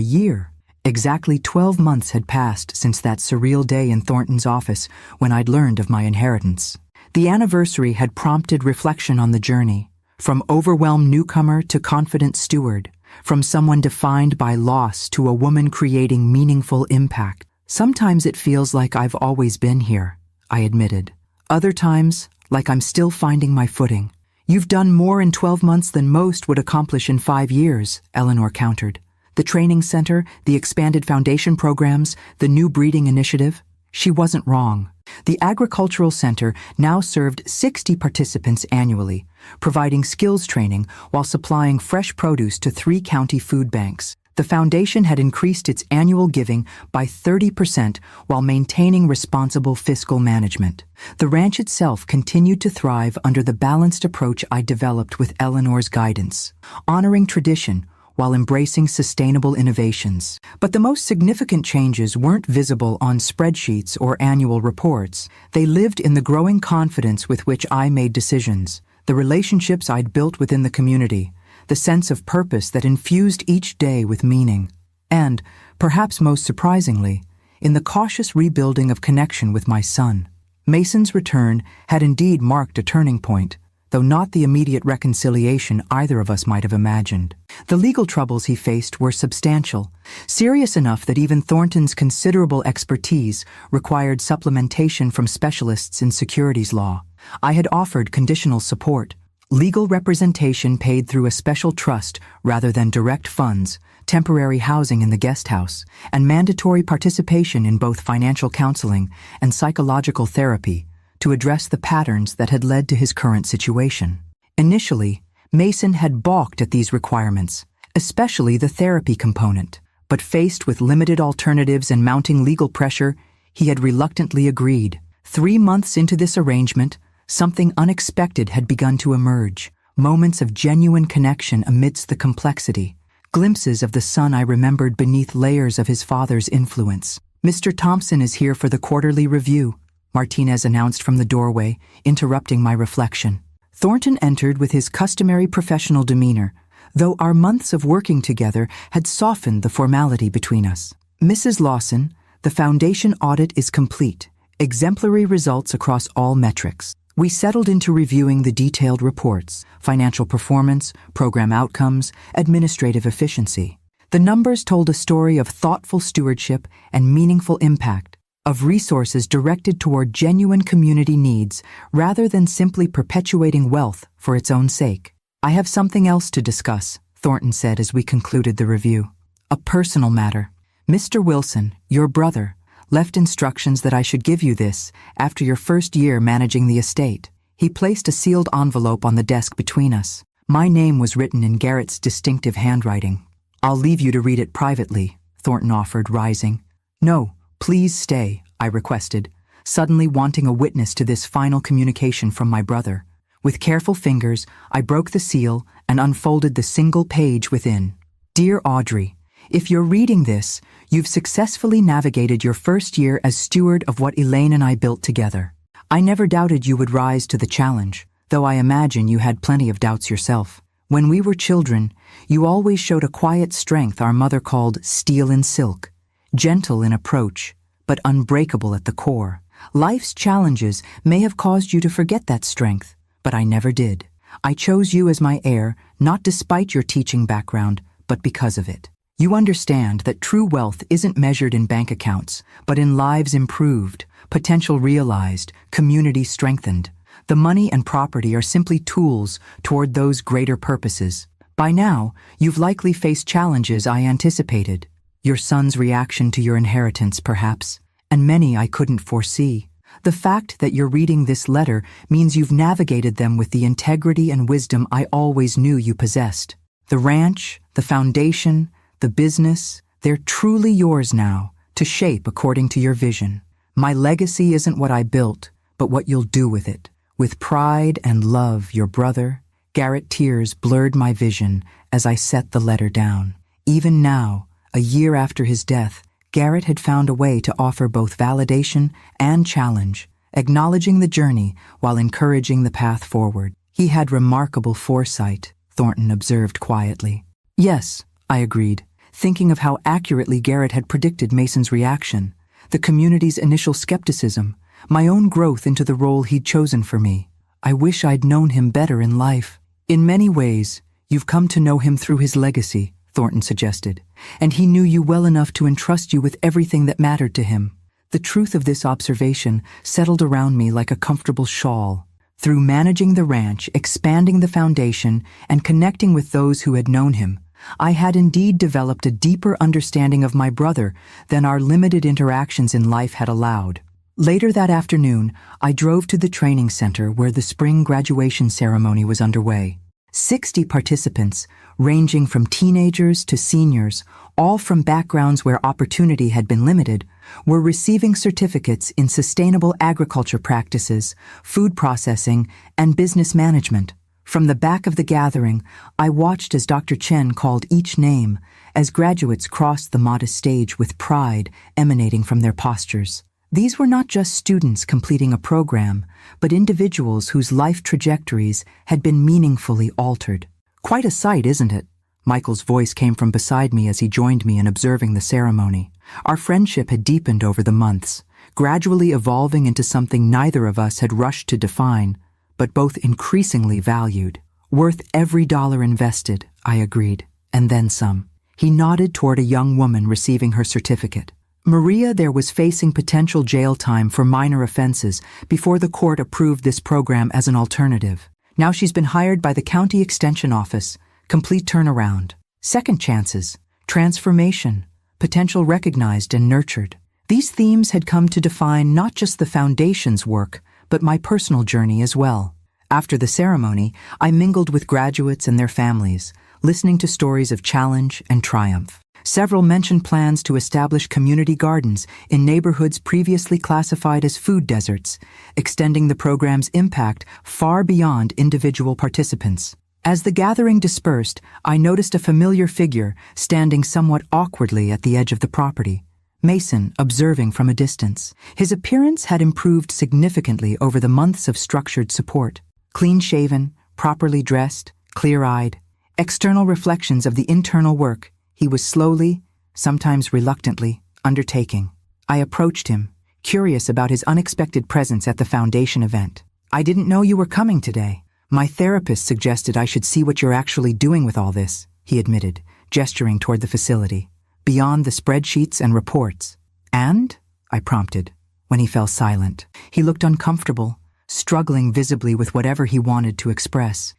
year. Exactly 12 months had passed since that surreal day in Thornton's office when I'd learned of my inheritance. The anniversary had prompted reflection on the journey, from overwhelmed newcomer to confident steward, from someone defined by loss to a woman creating meaningful impact. Sometimes it feels like I've always been here, I admitted. Other times, like I'm still finding my footing. You've done more in 12 months than most would accomplish in 5 years, Eleanor countered. The training center, the expanded foundation programs, the new breeding initiative. She wasn't wrong. The agricultural center now served 60 participants annually, providing skills training while supplying fresh produce to 3 county food banks. The foundation had increased its annual giving by 30% while maintaining responsible fiscal management. The ranch itself continued to thrive under the balanced approach I developed with Eleanor's guidance, honoring tradition while embracing sustainable innovations. But the most significant changes weren't visible on spreadsheets or annual reports. They lived in the growing confidence with which I made decisions, the relationships I'd built within the community, the sense of purpose that infused each day with meaning, and, perhaps most surprisingly, in the cautious rebuilding of connection with my son. Mason's return had indeed marked a turning point, though not the immediate reconciliation either of us might have imagined. The legal troubles he faced were substantial, serious enough that even Thornton's considerable expertise required supplementation from specialists in securities law. I had offered conditional support, legal representation paid through a special trust rather than direct funds, temporary housing in the guest house, and mandatory participation in both financial counseling and psychological therapy to address the patterns that had led to his current situation. Initially, Mason had balked at these requirements, especially the therapy component, but faced with limited alternatives and mounting legal pressure, he had reluctantly agreed. 3 months into this arrangement, something unexpected had begun to emerge, moments of genuine connection amidst the complexity, glimpses of the son I remembered beneath layers of his father's influence. "Mr. Thompson is here for the quarterly review," Martinez announced from the doorway, interrupting my reflection. Thornton entered with his customary professional demeanor, though our months of working together had softened the formality between us. Mrs. Lawson, the foundation audit is complete. Exemplary results across all metrics. We settled into reviewing the detailed reports, financial performance, program outcomes, administrative efficiency. The numbers told a story of thoughtful stewardship and meaningful impact, of resources directed toward genuine community needs rather than simply perpetuating wealth for its own sake. "I have something else to discuss," Thornton said as we concluded the review. "A personal matter. Mr. Wilson, your brother, left instructions that I should give you this after your first year managing the estate." He placed a sealed envelope on the desk between us. My name was written in Garrett's distinctive handwriting. "I'll leave you to read it privately," Thornton offered, rising. "No, please stay," I requested, suddenly wanting a witness to this final communication from my brother. With careful fingers, I broke the seal and unfolded the single page within. "Dear Audrey, if you're reading this, you've successfully navigated your first year as steward of what Elaine and I built together. I never doubted you would rise to the challenge, though I imagine you had plenty of doubts yourself. When we were children, you always showed a quiet strength our mother called steel and silk, gentle in approach, but unbreakable at the core. Life's challenges may have caused you to forget that strength, but I never did. I chose you as my heir, not despite your teaching background, but because of it. You understand that true wealth isn't measured in bank accounts, but in lives improved, potential realized, community strengthened. The money and property are simply tools toward those greater purposes. By now, you've likely faced challenges I anticipated. Your son's reaction to your inheritance, perhaps, and many I couldn't foresee. The fact that you're reading this letter means you've navigated them with the integrity and wisdom I always knew you possessed. The ranch, the foundation, the business, they're truly yours now, to shape according to your vision. My legacy isn't what I built, but what you'll do with it. With pride and love, your brother." Garrett tears blurred my vision as I set the letter down. Even now, a year after his death, Garrett had found a way to offer both validation and challenge, acknowledging the journey while encouraging the path forward. "He had remarkable foresight," Thornton observed quietly. "Yes," I agreed, thinking of how accurately Garrett had predicted Mason's reaction, the community's initial skepticism, my own growth into the role he'd chosen for me. "I wish I'd known him better in life." "In many ways, you've come to know him through his legacy," Thornton suggested, "and he knew you well enough to entrust you with everything that mattered to him." The truth of this observation settled around me like a comfortable shawl. Through managing the ranch, expanding the foundation, and connecting with those who had known him, I had indeed developed a deeper understanding of my brother than our limited interactions in life had allowed. Later that afternoon, I drove to the training center where the spring graduation ceremony was underway. 60 participants, ranging from teenagers to seniors, all from backgrounds where opportunity had been limited, were receiving certificates in sustainable agriculture practices, food processing, and business management. From the back of the gathering, I watched as Dr. Chen called each name as graduates crossed the modest stage with pride emanating from their postures. These were not just students completing a program, but individuals whose life trajectories had been meaningfully altered. "Quite a sight, isn't it?" Michael's voice came from beside me as he joined me in observing the ceremony. Our friendship had deepened over the months, gradually evolving into something neither of us had rushed to define, but both increasingly valued. "Worth every dollar invested," I agreed, "and then some." He nodded toward a young woman receiving her certificate. Maria there was facing potential jail time for minor offenses before the court approved this program as an alternative. Now she's been hired by the county extension office. Complete turnaround. Second chances. Transformation. Potential recognized and nurtured. These themes had come to define not just the foundation's work, but my personal journey as well. After the ceremony, I mingled with graduates and their families, listening to stories of challenge and triumph. Several mentioned plans to establish community gardens in neighborhoods previously classified as food deserts, extending the program's impact far beyond individual participants. As the gathering dispersed, I noticed a familiar figure standing somewhat awkwardly at the edge of the property. Mason, observing from a distance. His appearance had improved significantly over the months of structured support. Clean-shaven, properly dressed, clear-eyed. external reflections of the internal work he was slowly, sometimes reluctantly, undertaking. I approached him, curious about his unexpected presence at the foundation event. "I didn't know you were coming today. My therapist suggested I should see what you're actually doing with all this," he admitted, gesturing toward the facility, beyond the spreadsheets and reports. "And?" I prompted, when he fell silent. He looked uncomfortable, struggling visibly with whatever he wanted to express.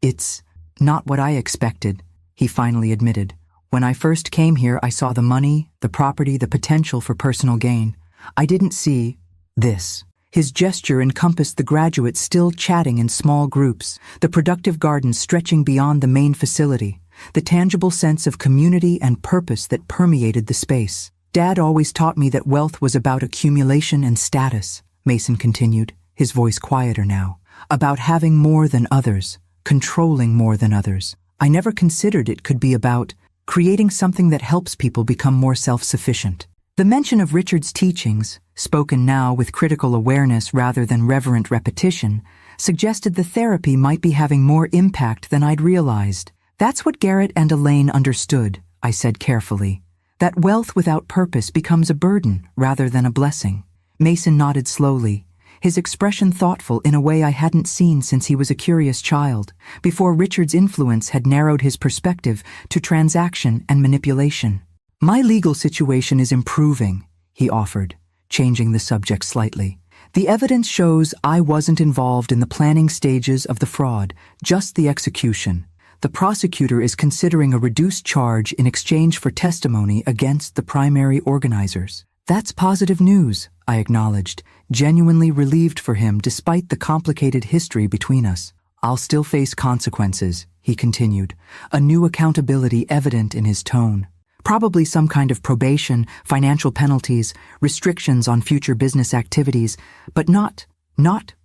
"It's not what I expected," he finally admitted. "When I first came here, I saw the money, the property, the potential for personal gain. I didn't see this." His gesture encompassed the graduates still chatting in small groups, the productive gardens stretching beyond the main facility, the tangible sense of community and purpose that permeated the space. "Dad always taught me that wealth was about accumulation and status," Mason continued, his voice quieter now. "About having more than others, controlling more than others. I never considered it could be about creating something that helps people become more self-sufficient." The mention of Richard's teachings, spoken now with critical awareness rather than reverent repetition, suggested the therapy might be having more impact than I'd realized. "That's what Garrett and Elaine understood," I said carefully. "That wealth without purpose becomes a burden rather than a blessing." Mason nodded slowly, his expression thoughtful in a way I hadn't seen since he was a curious child, before Richard's influence had narrowed his perspective to transaction and manipulation. "My legal situation is improving," he offered, changing the subject slightly. "The evidence shows I wasn't involved in the planning stages of the fraud, just the execution. The prosecutor is considering a reduced charge in exchange for testimony against the primary organizers." "That's positive news," I acknowledged, genuinely relieved for him despite the complicated history between us. "I'll still face consequences," he continued, a new accountability evident in his tone. "Probably some kind of probation, financial penalties, restrictions on future business activities, but not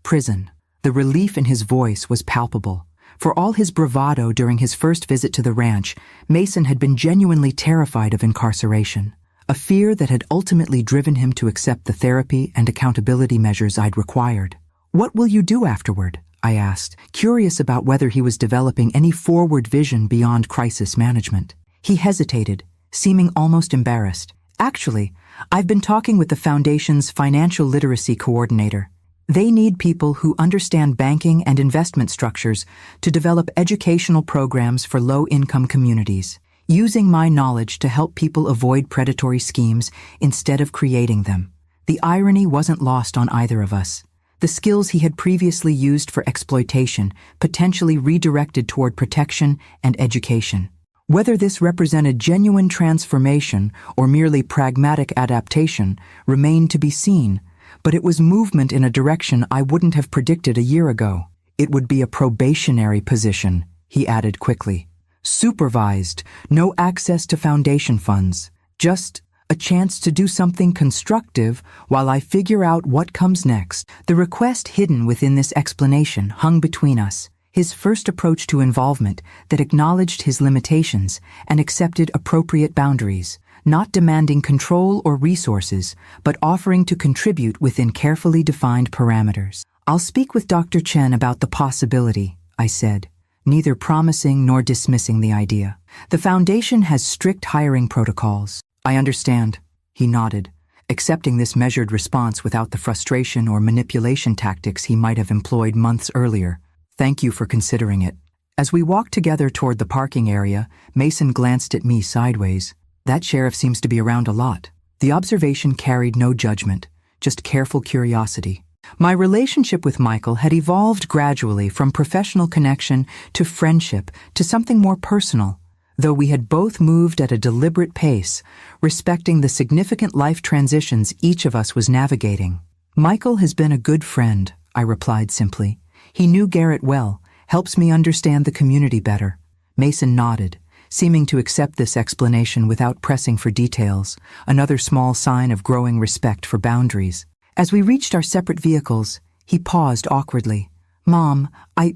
prison." The relief in his voice was palpable. For all his bravado during his first visit to the ranch, Mason had been genuinely terrified of incarceration, a fear that had ultimately driven him to accept the therapy and accountability measures I'd required. "What will you do afterward?" I asked, curious about whether he was developing any forward vision beyond crisis management. He hesitated, seeming almost embarrassed. "Actually, I've been talking with the Foundation's financial literacy coordinator. They need people who understand banking and investment structures to develop educational programs for low-income communities, using my knowledge to help people avoid predatory schemes instead of creating them." The irony wasn't lost on either of us. The skills he had previously used for exploitation potentially redirected toward protection and education. Whether this represented genuine transformation or merely pragmatic adaptation remained to be seen, but it was movement in a direction I wouldn't have predicted a year ago. "It would be a probationary position," he added quickly. "Supervised, no access to foundation funds, just a chance to do something constructive while I figure out what comes next." The request hidden within this explanation hung between us, his first approach to involvement that acknowledged his limitations and accepted appropriate boundaries, not demanding control or resources, but offering to contribute within carefully defined parameters. "I'll speak with Dr. Chen about the possibility," I said, neither promising nor dismissing the idea. "The Foundation has strict hiring protocols." "I understand," he nodded, accepting this measured response without the frustration or manipulation tactics he might have employed months earlier. "Thank you for considering it." As we walked together toward the parking area, Mason glanced at me sideways. "That sheriff seems to be around a lot." The observation carried no judgment, just careful curiosity. My relationship with Michael had evolved gradually from professional connection to friendship to something more personal, though we had both moved at a deliberate pace, respecting the significant life transitions each of us was navigating. "Michael has been a good friend," I replied simply. "He knew Garrett well, helps me understand the community better." Mason nodded, seeming to accept this explanation without pressing for details, another small sign of growing respect for boundaries. As we reached our separate vehicles, he paused awkwardly. "Mom, I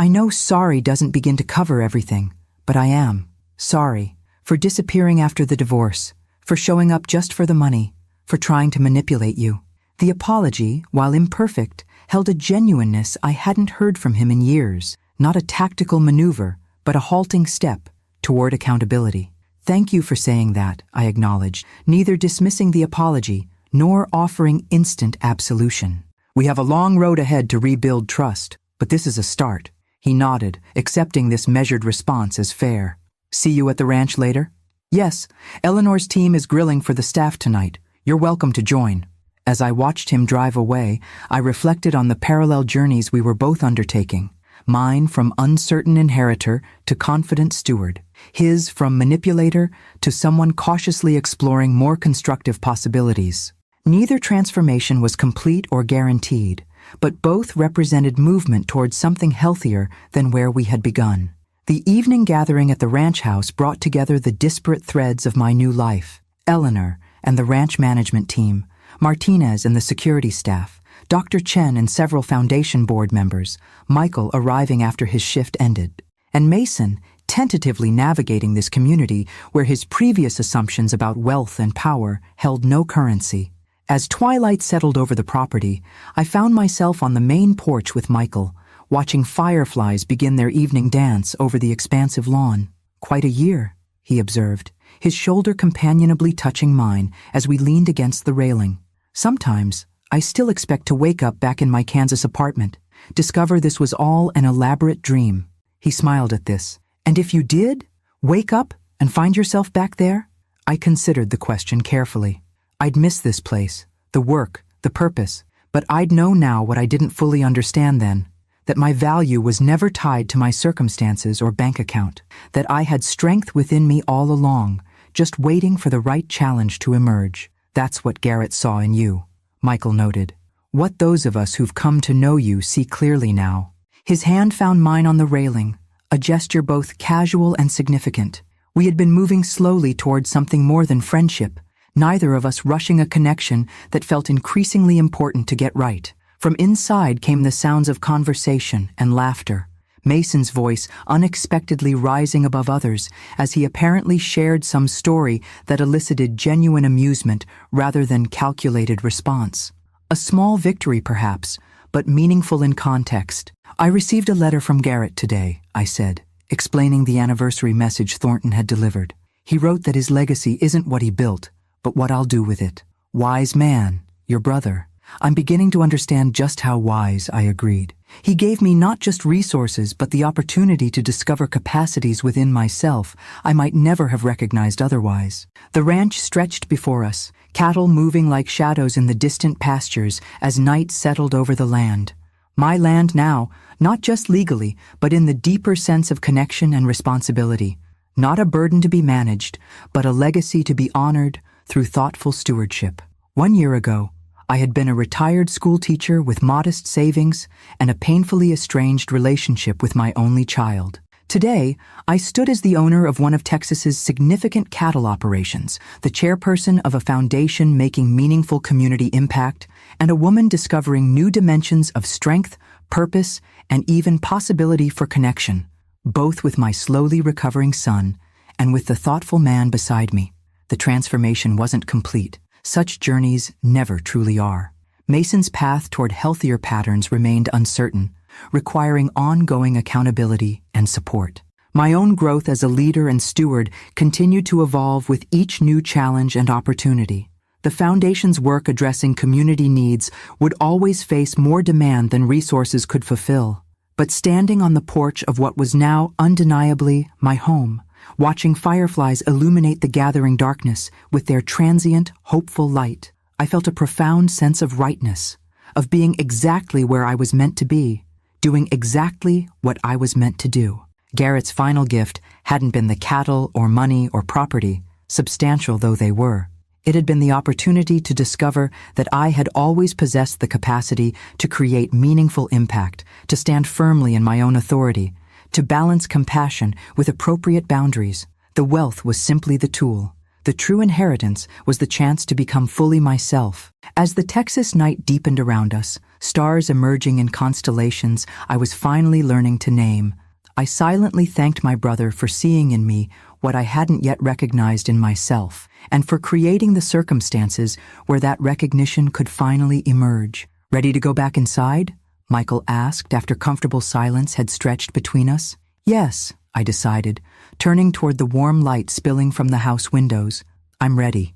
know sorry doesn't begin to cover everything, but I am sorry for disappearing after the divorce, for showing up just for the money, for trying to manipulate you." The apology, while imperfect, held a genuineness I hadn't heard from him in years, not a tactical maneuver, but a halting step toward accountability. "Thank you for saying that," I acknowledged, neither dismissing the apology nor offering instant absolution. "We have a long road ahead to rebuild trust, but this is a start." He nodded, accepting this measured response as fair. "See you at the ranch later?" "Yes, Eleanor's team is grilling for the staff tonight. You're welcome to join." As I watched him drive away, I reflected on the parallel journeys we were both undertaking. Mine from uncertain inheritor to confident steward. His from manipulator to someone cautiously exploring more constructive possibilities. Neither transformation was complete or guaranteed, but both represented movement towards something healthier than where we had begun. The evening gathering at the ranch house brought together the disparate threads of my new life. Eleanor and the ranch management team, Martinez and the security staff, Dr. Chen and several foundation board members, Michael arriving after his shift ended, and Mason tentatively navigating this community where his previous assumptions about wealth and power held no currency. As twilight settled over the property, I found myself on the main porch with Michael, watching fireflies begin their evening dance over the expansive lawn. "Quite a year," he observed, his shoulder companionably touching mine as we leaned against the railing. "Sometimes, I still expect to wake up back in my Kansas apartment, discover this was all an elaborate dream." He smiled at this. "And if you did, wake up and find yourself back there?" I considered the question carefully. I'd miss this place, the work, the purpose, but I'd know now what I didn't fully understand then, that my value was never tied to my circumstances or bank account, that I had strength within me all along, just waiting for the right challenge to emerge. "That's what Garrett saw in you," Michael noted. "What those of us who've come to know you see clearly now." His hand found mine on the railing, a gesture both casual and significant. We had been moving slowly towards something more than friendship, neither of us rushing a connection that felt increasingly important to get right. From inside came the sounds of conversation and laughter, Mason's voice unexpectedly rising above others as he apparently shared some story that elicited genuine amusement rather than calculated response. A small victory, perhaps, but meaningful in context. "I received a letter from Garrett today," I said, explaining the anniversary message Thornton had delivered. "He wrote that his legacy isn't what he built, but what I'll do with it." "Wise man, your brother." "I'm beginning to understand just how wise," I agreed. "He gave me not just resources, but the opportunity to discover capacities within myself I might never have recognized otherwise." The ranch stretched before us, cattle moving like shadows in the distant pastures as night settled over the land. My land now, not just legally, but in the deeper sense of connection and responsibility. Not a burden to be managed, but a legacy to be honored through thoughtful stewardship. 1 year ago, I had been a retired school teacher with modest savings and a painfully estranged relationship with my only child. Today, I stood as the owner of one of Texas's significant cattle operations, the chairperson of a foundation making meaningful community impact, and a woman discovering new dimensions of strength, purpose, and even possibility for connection, both with my slowly recovering son and with the thoughtful man beside me. The transformation wasn't complete. Such journeys never truly are. Mason's path toward healthier patterns remained uncertain, requiring ongoing accountability and support. My own growth as a leader and steward continued to evolve with each new challenge and opportunity. The Foundation's work addressing community needs would always face more demand than resources could fulfill. But standing on the porch of what was now undeniably my home, watching fireflies illuminate the gathering darkness with their transient, hopeful light, I felt a profound sense of rightness, of being exactly where I was meant to be, doing exactly what I was meant to do. Garrett's final gift hadn't been the cattle or money or property, substantial though they were. It had been the opportunity to discover that I had always possessed the capacity to create meaningful impact, to stand firmly in my own authority, to balance compassion with appropriate boundaries. The wealth was simply the tool. The true inheritance was the chance to become fully myself. As the Texas night deepened around us, stars emerging in constellations I was finally learning to name, I silently thanked my brother for seeing in me what I hadn't yet recognized in myself, and for creating the circumstances where that recognition could finally emerge. "Ready to go back inside?" Michael asked after comfortable silence had stretched between us. Yes, I decided, turning toward the warm light spilling from the house windows. I'm ready.